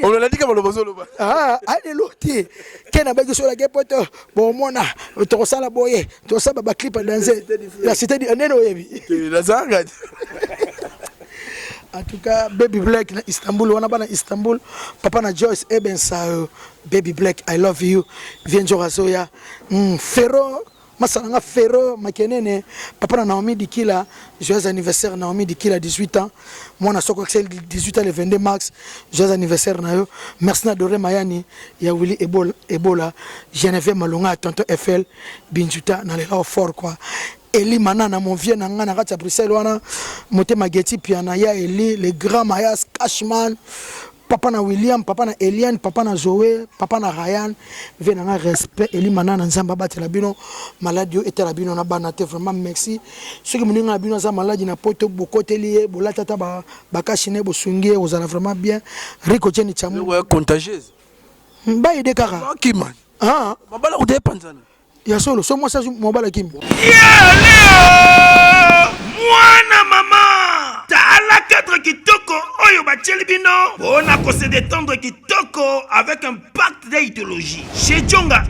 On l'a dit comme le bozo loba. Ah, aine loté. Ken abagi sur la qui Poto, bon mona, tozo sa la boye, tozo sa baba clip danser. La cité di ndeno yebi. La zanga. En tout cas, Baby Black na Istanbul, on a pas na Istanbul. Papa na Joyce Ebensa, Baby Black, I love you. Viens Jorazoya. Ferro, Masalanga Ferro, Makenene. Papa na Naomi Dikila, joyeux anniversaire Naomi Dikila, 18 ans. Moi na Soko Excel, 18 ans le 22 mars. Joyeux anniversaire na yo. Merci na Doré Mayani, ya Willy Ebola, Geneviève Malonga, Tonton FL, Binjuta, na les fort quoi. Eli Manana, mon vieux Nanga, à Bruxelles, wana, Moté Mageti, Piana, ya Eli, les grands Mayas, Cashman, papa na William, papa na Eliane, papa na Zoé, papa na Ryan, venanga respect, Eli Manana, Nzamba Batelabino, maladie, et Telabino, na banate, vraiment merci. Ceux qui m'ont abino, za maladie, na poto, bokotelier, bolatata, bakashine, bosungie, vous allez vraiment bien. Rico Jenny Chamou. Ouais, contagieuse. Mba ide kara. Qui man? Ah, Mabala ou dépenzana. ya solo so moi ça mobile kim mwana mama tala cadre kitoko oyo bacheli bino bona ko se détendre kitoko avec un pacte d'idéologie chez Djonga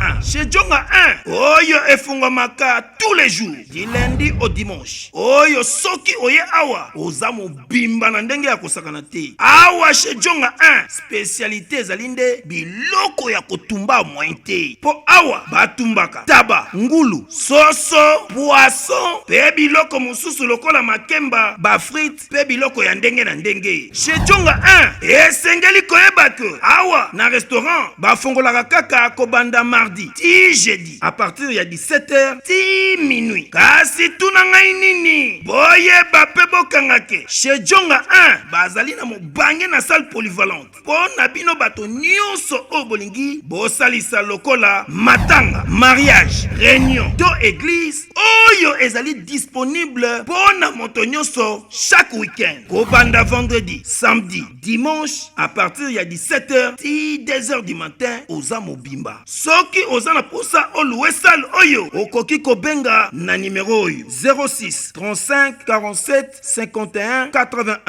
1 oyo efungwamaka tous les jours du lundi au dimanche oyo soki oye awa oza mobimba na ndenge ya kosakana te awa chez Djonga 1 spécialité ezalinde biloko ya kotumba mointe po awa batumbaka taba ngulu soso poisson pe biloko mosusu lokola makemba ba frites pe biloko ya ndenge na ndenge chez Djonga 1 esengeli koyeba ke awa na restaurant bafongolaka kaka kobanda mardi ti jeudi à partir ya 17h ti minuit kasi tuna ngai nini boyeba pe bokanga ke chez Djonga 1 bazali na mobange na salle polyvalente po na bino bato nyonso o bolingi bosalisa lokola matanga mariage réunion to église oyo ezali disponible bona moto nyonso chaque week-end kobanda vendredi samedi dimanche à partir ya 17h ti 2h du matin oza mobimba soki oza na posa oluwe salle oyo okoki kobenga na numéro oyo 06 35 47 51 81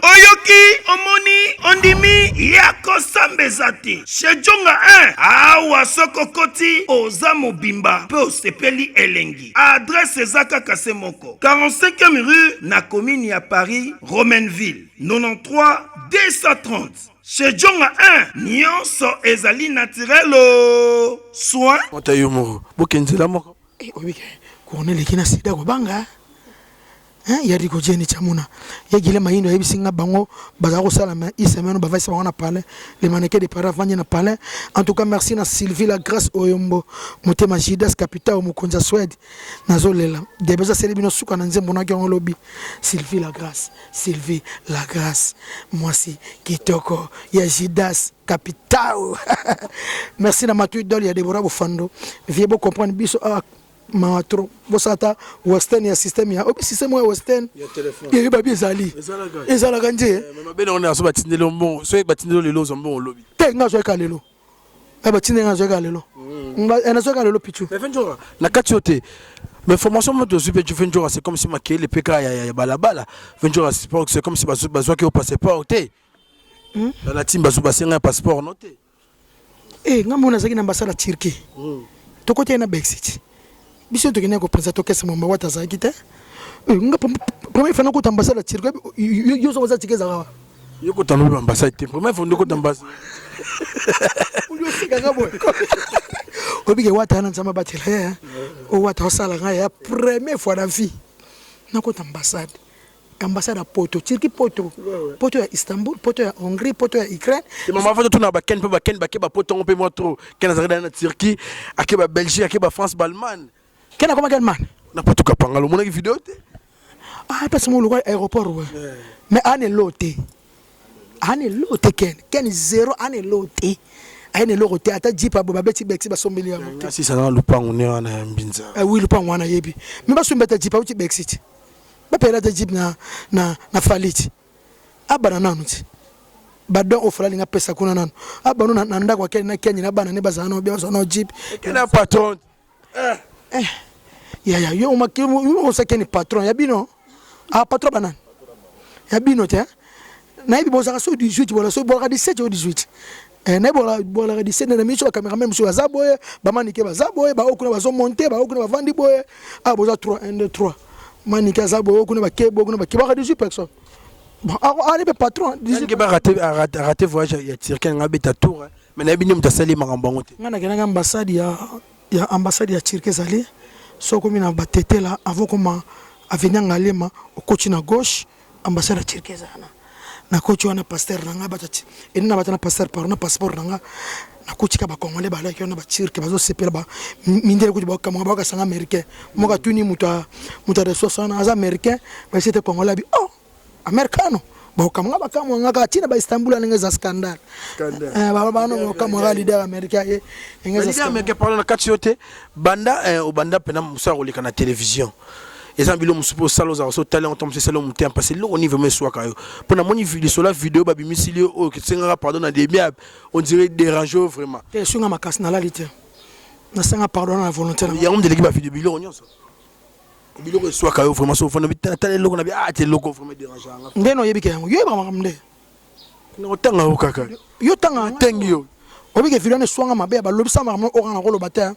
oyoki omoni ondimi ya kosambeza te chez Djonga 1 awa soko koti oza mobimba pe osepeli elengi adresse eza kaka se moko 45e rue na commune ya Paris Romainville 93 230 chez Djonga 1 nyonso ezali naturel soin Montayo moko bokenzela moko obi kone lekina sida ko banga ya Rico Jenny Chamuna ya gile mayindo yebisinga bango bazako salama isemeno bavasi bango na palais les mannequins de Paris vanye na palais en tout cas merci na Sylvie la grâce oyombo motema Jidas capital mukonza Swede nazolela debeza selebino suka na nzembo na kyo lobby Sylvie la grâce moi si kitoko ya Jidas capital merci na Mathieu Dol ya Deborah Bofando vieux beau comprendre biso matro bosata western ya system ya obi system ya western ya riba bizali ezala kanje mabene on a so batindelo mbongo so batindelo lelo zo mbongo lobi te ngazo ekalelo batindelo ngazo ekalelo nazoka lelo pichu mais Ventura na katiote mais formation moto super tu Ventura c'est comme si maquiller les PK ya balabala Ventura c'est comme si bazwa qui au passeport té dans la team bazwa basenga un passeport noté ngamona zaki na ambassadeur Turquie to côté na Brexit biso to kenya ko présenter kesa mamba wata zaki te nga premier fois ko ambassadeur Turquie yo so za tikeza gawa yo ko tanu ambassade te premier fois ndoko ambassade yo sika boy obike wata na nzamba batela ya o wata osala nga ya première fois na vie na ko ambassade ambassade à Porto, Turquie Porto, Porto à Istanbul, Porto à Hongrie, Porto à Ukraine. Et maman fait tout na baken pe baken ba Porto on peut moi trop. Quand ça dans Turquie, à Keba Belgique, à Keba France Balman. Quel a comme quel man? Na pas tout kapanga lo mona vidéo te. Ah parce que mon local aéroport ouais. Mais ane loté. Ane loté ken zéro ane loté. Ane loté ata jipa ba beti bexi ba sombeli ya loté. Si ça na lupango ne wana mbinza. Oui lupango wana yebi. Mais ba sombeta jipa uti bexi. Bapela ta jib na faliti abana nanu ti badon ofrali nga pesa kuna nanu abanu na ndako kwa na Kenya na bana ne bazana bia so no jib kena patron ya yo makimu yo sa keni patron ya bino patron banana ya bino te na ibi boza so 18 bola so bola 17 ou 18 na bola 17 na miso cameraman muso azaboye ba manike bazaboye ba okuna bazo monter ba okuna ba vandi boye boza 3 1 2 3 Manika zabo kuna ba kebo kuna ba keba 18 personnes. Bon, allez be patron 18 ba raté voyage ya Turquie nga beta tour mais na bini mutasali makambango te. Ngana kena ambassade ya ambassade ya Turquie zali soko mina batete la avant comment avenir ngalema au coach na gauche ambassade ya Turquie zana. Na coach wana pasteur nanga batati. Ina batana pasteur par na passeport nanga. Na coach ka ba congolais ba la ki ona ba Turquie bazo sepela ba mindele ko ba kama ba sanga américain. Moka tuni muta de 60 ans américain ba c'était congolais bi americano ba kama ba kama ngaka tina ba Istanbul ngeza scandale. Ba no kama leader américain ngeza scandale. Mais que parle na katiote banda au banda pena musa rolika na télévision. Les ambilo musupo salo za so talent tom c'est salo muté parce que le niveau me soit kayo pour na moni vidéo babi misili o que senga pardon na débia on dirait déranger vraiment te sunga makasi na lalité na senga pardon na volonté na ya on de l'équipe vidéo bilo nyonso bilo ko soit kayo vraiment so fona bitana tale loko na bi te loko vraiment déranger nga ndeno yebike yango yo ba makamde no tanga o kaka yo tanga tengi yo obike vidéo ne swanga mabe ba lobisa makamno o kana ko lobata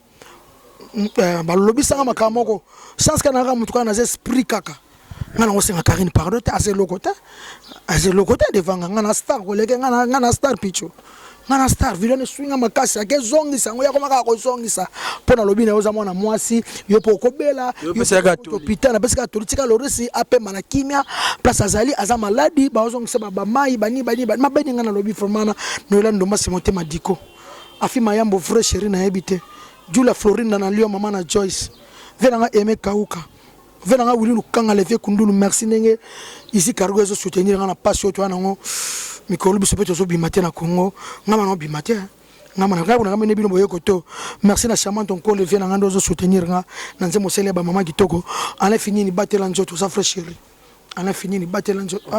balobisanga makamoko chance kana ka mutuka na esprit kaka ngana ngosenga Karine pardon te ase lokota devant ngana star koleke ngana star picho ngana star vilone swinga makasi ake zongisa ngo yakoma ka ko zongisa pona lobina oza mwana mwasi yo pokobela yo pesa ka hôpital na pesa ka politika lorisi ape mana kimia place azali aza maladi ba ozongisa ba mai bani mabeni ngana lobi formana no ela ndo masi motema diko afi mayambo vrai chéri na ebité Jula Florine na Lyon maman na Joyce venanga Aimé Kauka venanga Willy Lukanga levé kundulu merci nenge ici cargo zo soutenir na passe to nango mikolo biso peto zo bimate na Congo ngama no bimate ngama na ngaba na ngame bino boye koto merci na chaman ton ko levé na zo soutenir nga na nzemo sele ba maman kitoko ala fini ni batela njoto sa frère chéri ala fini ni batela njoto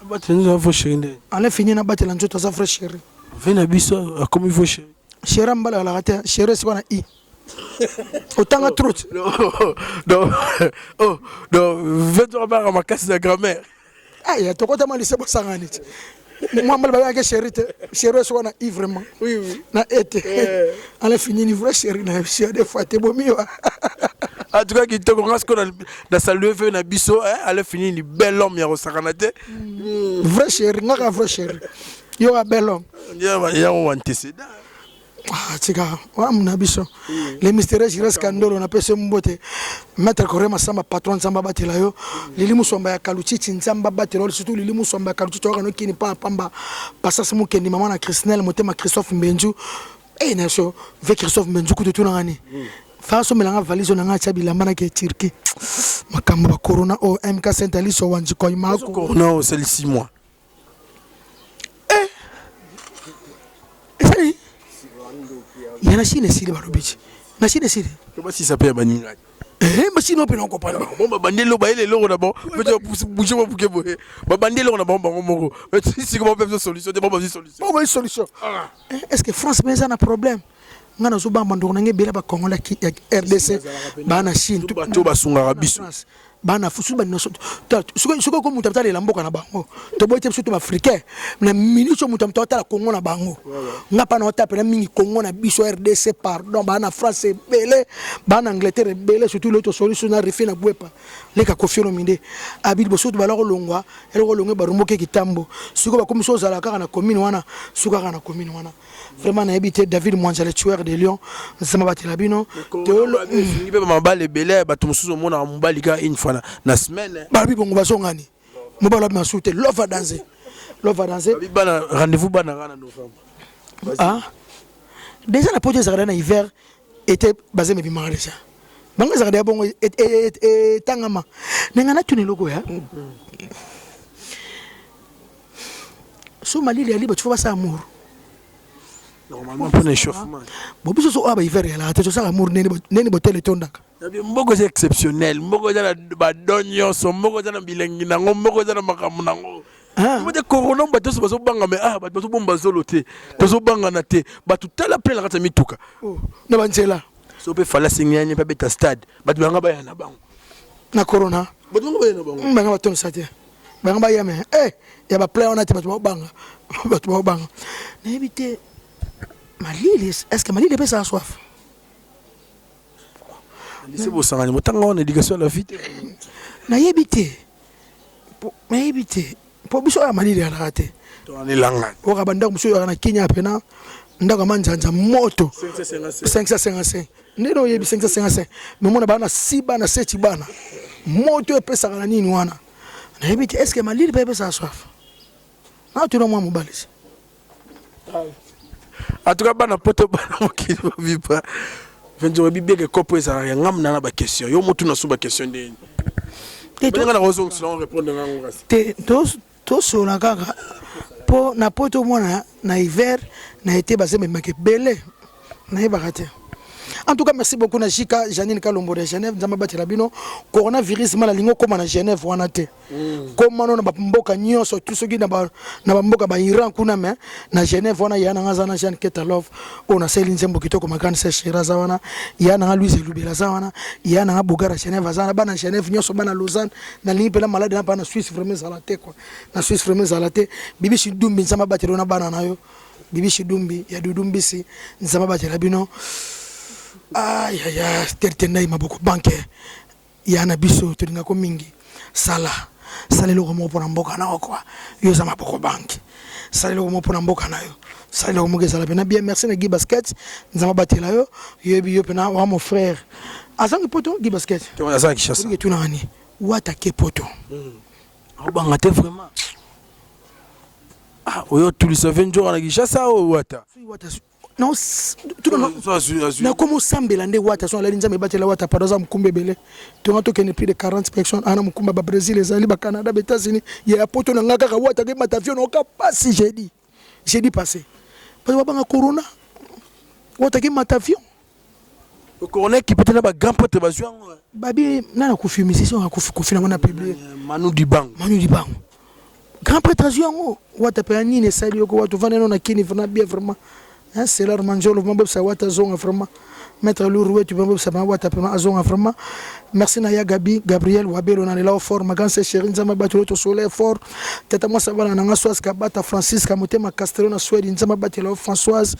batela njoto chéri ala fini na batela njoto sa frère chéri vena biso comme il faut chéri Chéri mbala la rate chéri c'est quoi na i autant trop non veto ba ma casse de grammaire ya to kota mali sebo sangani moi mbala ba ke chéri c'est quoi na i vraiment oui na été ala fini ni vrai chéri na chéri des fois te bomio en tout cas qui te connaisse qu'on a salué fait na biso ala fini ni bel homme ya rosakanate vrai chéri ngaka vrai chéri yo a bel homme ya on antécédent tika wa mnabiso les mystères jira scandalo na pese mbote maître Korema Samba patron Samba batela yo lili musomba ya kaluchi Samba batela surtout lili musomba ya kaluchi to kana kini pa pamba passa simu kendi mama na Christelle motema Christophe Mbenju na so ve Christophe Mbenju kutu tuna ngani fa so melanga valise na ngacha bilamba na ke Turquie makambo ba corona o MK Saint Ali so wanji ko imako corona o c'est 6 mois yana shine sile barobichi na shine sile comment si ça peut baninga machine open on comprend bon ba bandelo ba ile longo d'abord peut bouger pour que boye ba bandelo na bomba ngomoko si comment peut solution de bomba solution est-ce que France mais ça un problème ngana zo ba mandoko nange bela ba Congo ki RDC ba na Chine to ba sunga biso bana fusu ba noso suko ko muta tala mboka na bango to boye biso to africain na ministre muta tala Congo na bango ngapa na otapela mingi Congo na biso RDC pardon bana France belé bana Angleterre belé surtout l'autre solution na refi na bwepa leka kofiro minde abil boso to bala ko longwa eloko longwe barumoke kitambo suko ba komiso zala kaka na commune wana suko kaka na commune wana vraiment na habité David Mwanza le tueur de Lion zama batela bino teolo ngi be mabale belé bato musuzo mona mobali ka une fois na semaine babi bongo basongani mobala ma soute love danser bana rendez-vous bana na novembre ah déjà la pote za na hiver était basé mais bimara déjà banga za bongo et tangama nenga na tuni loko ya so malili ali ba tu fa ça amour normalement pour l'échauffement bobiso so aba hiver ya la te so ça amour nene botel tondaka mboko c'est exceptionnel mboko za ba donyo so mboko za na bilengi nango mboko za na makamu nango Vous êtes corona, bato so bazo banga mais bato so bomba zolo te, bazo banga na te, bato tala plein la kata mituka. Na banzela. So pe fala singanya pe beta stade, bato banga ba yana bango. Na corona. Bato banga ba yana bango. Banga bato no sate. Banga ba yame. Ya ba plein on a te bato banga. Bato banga. Na éviter Malili, est-ce que Malili peut ça soif? C'est beau ça, on tanga on éducation à la vie. Na éviter. Na éviter. Po biso ya Malili ya rate to anelanga o ka banda muso ya na Kenya pena ndaka manjanja moto 555 ndeno yebi 555 mais mona bana si bana seti bana moto epesa kana nini wana na yebi est-ce que Malili peut ça soif na tu no mwa mubalisi en tout cas bana poto bana mokili vipa venjo bibi ke kopo eza ya ngamna na ba question yo motu na suba question de te na raison que on répondre nganga te to so na kaka po na poto mona na hiver na été basé mais belé na yebakate. En tout cas, merci beaucoup na Jika Janine Kalombo de Genève, Nzamba batela bino coronavirus mala lingo koma na Genève wana te. Koma no na mboka nyonso tout ce qui na mboka ba Iran kuna me na Genève wana yana ngazana Jean Ketalov ona seli nzembo kitoko makani se shiraza wana yana Louise Lubela za wana yana Bugara Genève za bana Genève nyonso bana Lausanne na lingi pela malade na bana Suisse vraiment za la te quoi. Na Suisse vraiment za la te bibi shidumbi Nzamba batela na bana nayo bibi shidumbi ya dudumbisi Nzamba batela bino. Aïe aïe aïe, tertena maboko banque yana biso tulinga ko mingi sala salelo ko mo pona mboka na quoi yo za maboko banque salelo ko mo pona mboka na yo salelo ko mo gezala bena bien merci na Guy Basket nzama batela yo yebi yo pena wa mon frère azangi poto Guy Basket to azangi chassa ki tuna ani wata ke poto au banga te vraiment oyo tulisa venjo na Kishasa o wata non na comme sambela nde wata so la nzambe batela wata par exemple mukumbe bele to ngato kene plus de 40 personnes ana mukumba ba Brésil ezali ba Canada ba États-Unis ya poto na ngaka ka wata ke matavion no ka passer jeudi passé parce que ba corona wata ke matavion le corona qui peut-être ba grand pote ba juan babi nana ku fumisation ku fina ngona publier Manu Dibango grand prêtre juan wata pe nini sali ko watu vaneno na kini vraiment. C'est là manjolo mambo sa wata zonga vraiment mettre l'ourouet tu mambo sa wata pema zonga vraiment merci na ya Gabriel Wabelo na la forme quand c'est chéri nzama batelo to soleil fort tata moi ça va na Françoise Kabata Francis Kamotema Castelo na Sweden nzama batelo Françoise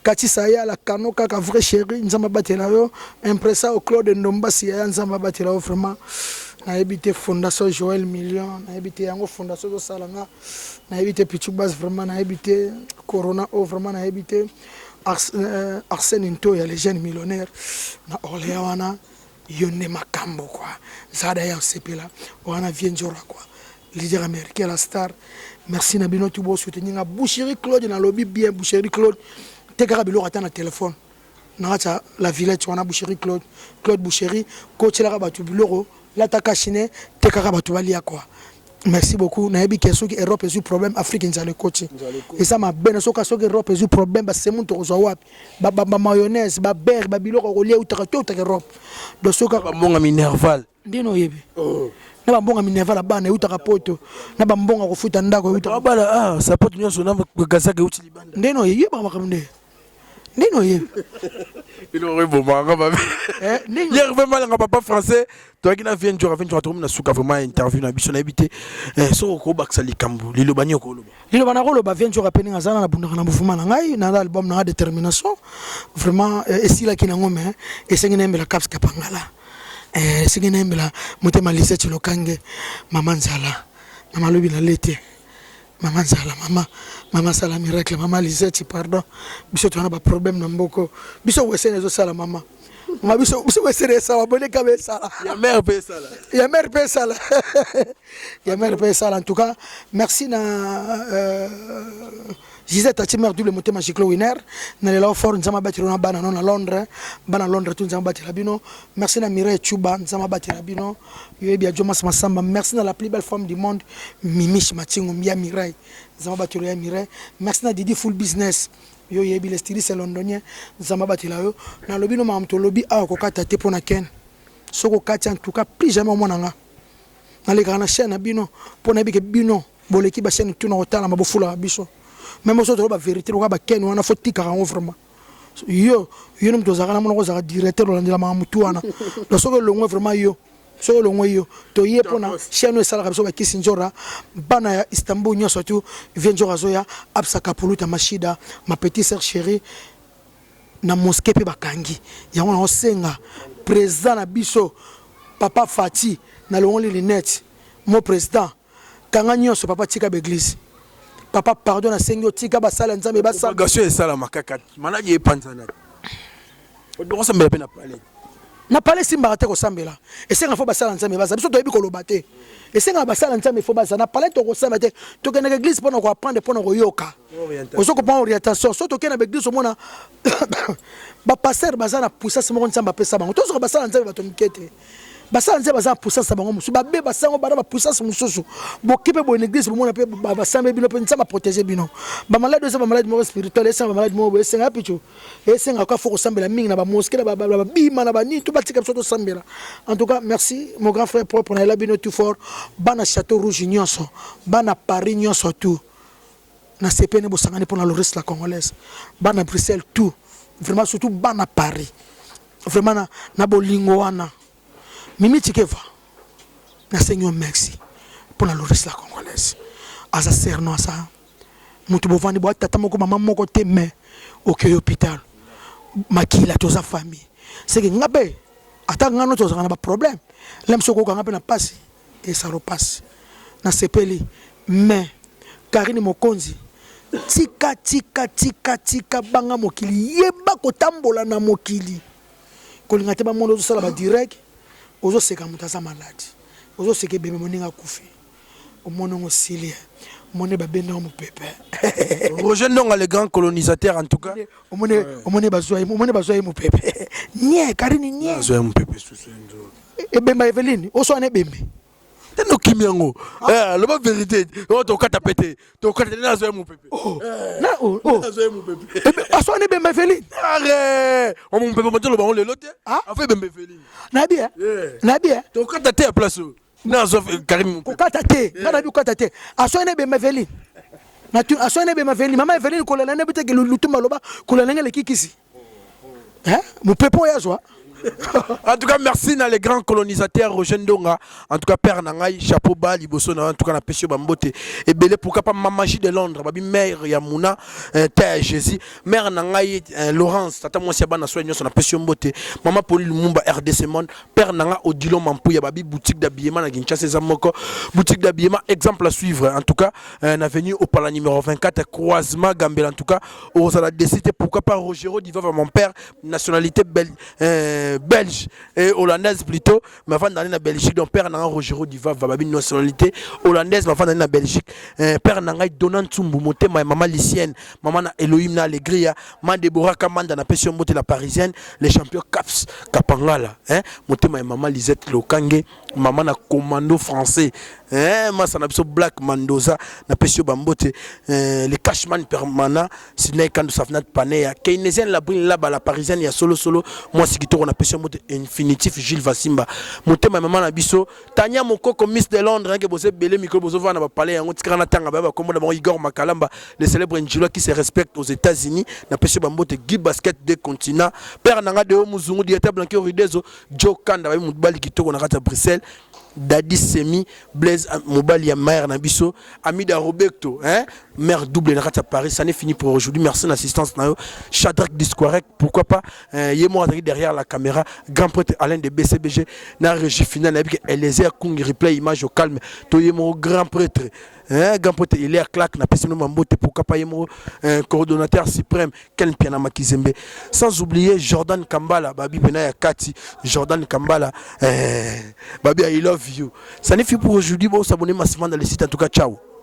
Kati Saya la kanoka ka vrai chéri nzama batelo yo impressa au Claude Ndombasi ya nzama batelo vraiment na habité fondation Joël Million na habité yango fondation de Salanga na habité Pichubas vraiment na habité Corona vraiment na habité Arsène Nto ya les jeunes millionnaires na Orléans wana yone makambo quoi zada ya sepela wana vienjora quoi leader américain la star merci na bino tubo soutenir Boucherie Claude na lobby bien Boucherie Claude tekara bilo ata na téléphone na la villette wana Boucherie Claude Boucherie coach la ba tu biloko la takashine tekara ba tu balia quoi. Merci beaucoup. Na yebi keso ki Europe ezu problème Afrique nzale coach. Et ça m'a ben so ka so que Europe ezu problème ba c'est mon to zo wapi. Ba mayonnaise, ba beurre, ba biloko ko lia utaka to Europe. Do so ka ba mbonga minerval. Ndino yebi. Na ba mbonga minerval ba na utaka poto. Na ba mbonga ko futa ndako utaka. Bala ça peut nyonso na kazaka uti libanda. Ndino yebi ba makamde. Nino ye. Il aurait beau manga hier vraiment le papa français toi qui n'a vient jour avec toi na suka vraiment interview na biso na habité so ko baksa likambo lilo banyo ko loba lilo bana ko loba vient jour apeni ngazana na bunda na mouvement na ngai na album na détermination vraiment esila kina ngome esengi na mbela caps kapangala esengi na mbela motema liseti lokange mama nzala mama lobi na lete Maman Zala, maman Sala miracle, maman Lisette, pardon. Biso tu as un problème dans beaucoup. Biso wese nezo sala maman. Ma biso wese sala, bonne kabe sala. Ya mère paye sala. Ya mère paye sala. Ya mère paye sala. En tout cas, merci na Gisette Atimer double moté magique winner. Na le fort nzama batiro na bana na Londres, bana Londres tu nzama batira bino. Merci na Mireille Chuba nzama batira bino. Yoebi Jomas Masamba. Merci na la plus belle femme du monde, Mimish Matingo Mia Mireille. Nzama batiro ya Mireille. Merci na Didi Full Business. Yo yebi le styliste londonien nzama batila yo. Na lobino mamto lobi a ko kata te pona ken. Soko kati en tout cas plus jamais au monanga. Na le grande chaîne na bino pona bi ke bino boleki ba chaîne tout na otala mabofula biso. Même si on a vérité, on a ken on a faut tika vraiment. Yo nous dozaka na mona ko directeur la mamutuana. Donc ce que le vraiment yo. Ce que le yo to ye pona chaîne sala ka biso ba kisinjora bana ya Istanbul nyoso tu vient jora zoya absaka puluta mashida ma petite sœur chérie na mosquée pe bakangi. Ya on a senga président na biso papa Fati na le on les lunettes mon président kanga nyoso papa tika l'église. Papa pardon na sengo tika basala nzambe basala gasho esala makaka manaje epanzana odo sambela pe na palais na palais simba te ko sambela esenga fo basala nzambe basala biso to yebi ko lobate esenga basala nzambe fo basala na palais to ko sambela te to kena l'église pona ko apprendre pona ko yoka ozo ko prendre orientation so to kena l'église mona ba pasteur basala puissance mo nzamba pesa bango to so basala nzambe bato mikete basala nzambe basala puissance bango musu ba be basango ba puissance mususu bokipe bo église bo mona pe basambe bino pe nzamba protéger bino ba malade ba malade mo spirituel esa ba malade mo bo esenga picho esenga ka foko sambela mingi na ba mosquée ba bima na ba ni to batika biso to sambela. En tout cas merci mon grand frère propre na la bino tout fort bana Château Rouge nyonso bana Paris nyonso tout na CPN bo sangani pour la reste la congolaise bana Bruxelles tout vraiment surtout bana Paris vraiment na bolingo wana Mimi Tikeva, na Seigneur merci pour la lourdes la congolaise. Asa serno asa, mutu bovandi bo tata moko maman moko teme au hôpital. Makila toza famille. C'est que ngabe ata ngano toza na ba problème. Lem soko ko ngabe na passe et ça repasse. Na sepeli mais Karine Mokonzi tika banga mokili yeba ko tambola na mokili. Ko linga te ba mondo sala ba direct. Ozo seka mutaza malade ozo seke bebe moninga kufi omonongo silia mone babenda mo pepe Roger Ndonga le grand colonisateur en tout cas omone bazwa mo pepe nie Karine nie bazwa mo pepe susendo e bemba Eveline oso ane bembe teno kimiango le ba vérité o to kata pété to kata na zo mo pepe na zo mo pepe aso ane bemba Eveline arrête on mo pepe mo to lo ba on le loté a fait bemba Eveline na bien to kata te place na zo Karim ko kata te na bi kata te aso ane bemba Eveline na tu aso ane bemba Eveline mama Eveline ko la na biteke lutumba loba ko la ngele kikisi mo pepe ya zo. En tout cas, merci à les grands colonisateurs Roger Ndonga. En tout cas, Père Nangai, chapeau bas, Liboso, en tout cas, la pêche Bambote. Et belé pourquoi pas Mamaji de Londres, Babi Mère Yamuna, Terre Jésus, Mère Nangai, Laurence, Tata Moussiaba, na soigné son pêche Mbote, Maman Pauline Lumumba, RDC Monde, Père Nanga, Odilon Mampouya, Babi, boutique d'habillement, na Ginchase Zamoko, boutique d'habillement, exemple à suivre. En tout cas, on a venu au palais numéro 24, croisement Gambel, en tout cas, on a décidé pourquoi pas Rogero Diva, mon père, nationalité belge et hollandaise plutôt, mais avant d'aller en Belgique, donc père Nanga Rogero Diva va une nationalité hollandaise, mais avant d'aller en Belgique, père Nanga Donan Tsumbu Moté, ma maman lycéenne, maman na Elohim na Allegria, ma Deborah Kamanda na Pession Moté la parisienne, les champions Caps Kapangala, hein, Moté ma maman Lisette Lokange, maman na commando français masa na biso Black Mandoza na pesio bambote les cashman permanent sinay kandu safnat paneya keynesienne la brune là la parisienne ya solo moi sikitoko na pesio mote infinitif Gilles Vasimba motema maman na biso Tania Mokoko Miss de Londres que bose belé micro bozo va na parler yango tikana tanga ba comme na Igor Makalamba le célèbre Njilo qui se respecte aux États-Unis na pesio bambote Guy Basket des continents père nanga de muzungu dieta blanquer ridezo Joe Kanda ba mubali kitoko na kata Bruxelles Dadi Semi, Blaise Mobali ya mère Nabiso, Amida Roberto, mère double na kata Paris, ça n'est fini pour aujourd'hui. Merci l'assistance na yo. Shadrach Discorrect, pourquoi pas Yemo derrière la caméra, grand prêtre Alain de BCBG, na régie finale avec Eliezer Kung replay image au calme. To Yemo grand prêtre grand prêtre il est à claque na personne mambote pourquoi pas Yemo coordonnateur suprême Ken Piana Makizembe. Sans oublier Jordan Kambala, Babi Pena ya Kati, Jordan Kambala Babi I love you. Ça n'est fini pour aujourd'hui. Bon, s'abonner massivement dans le site. En tout cas, ciao.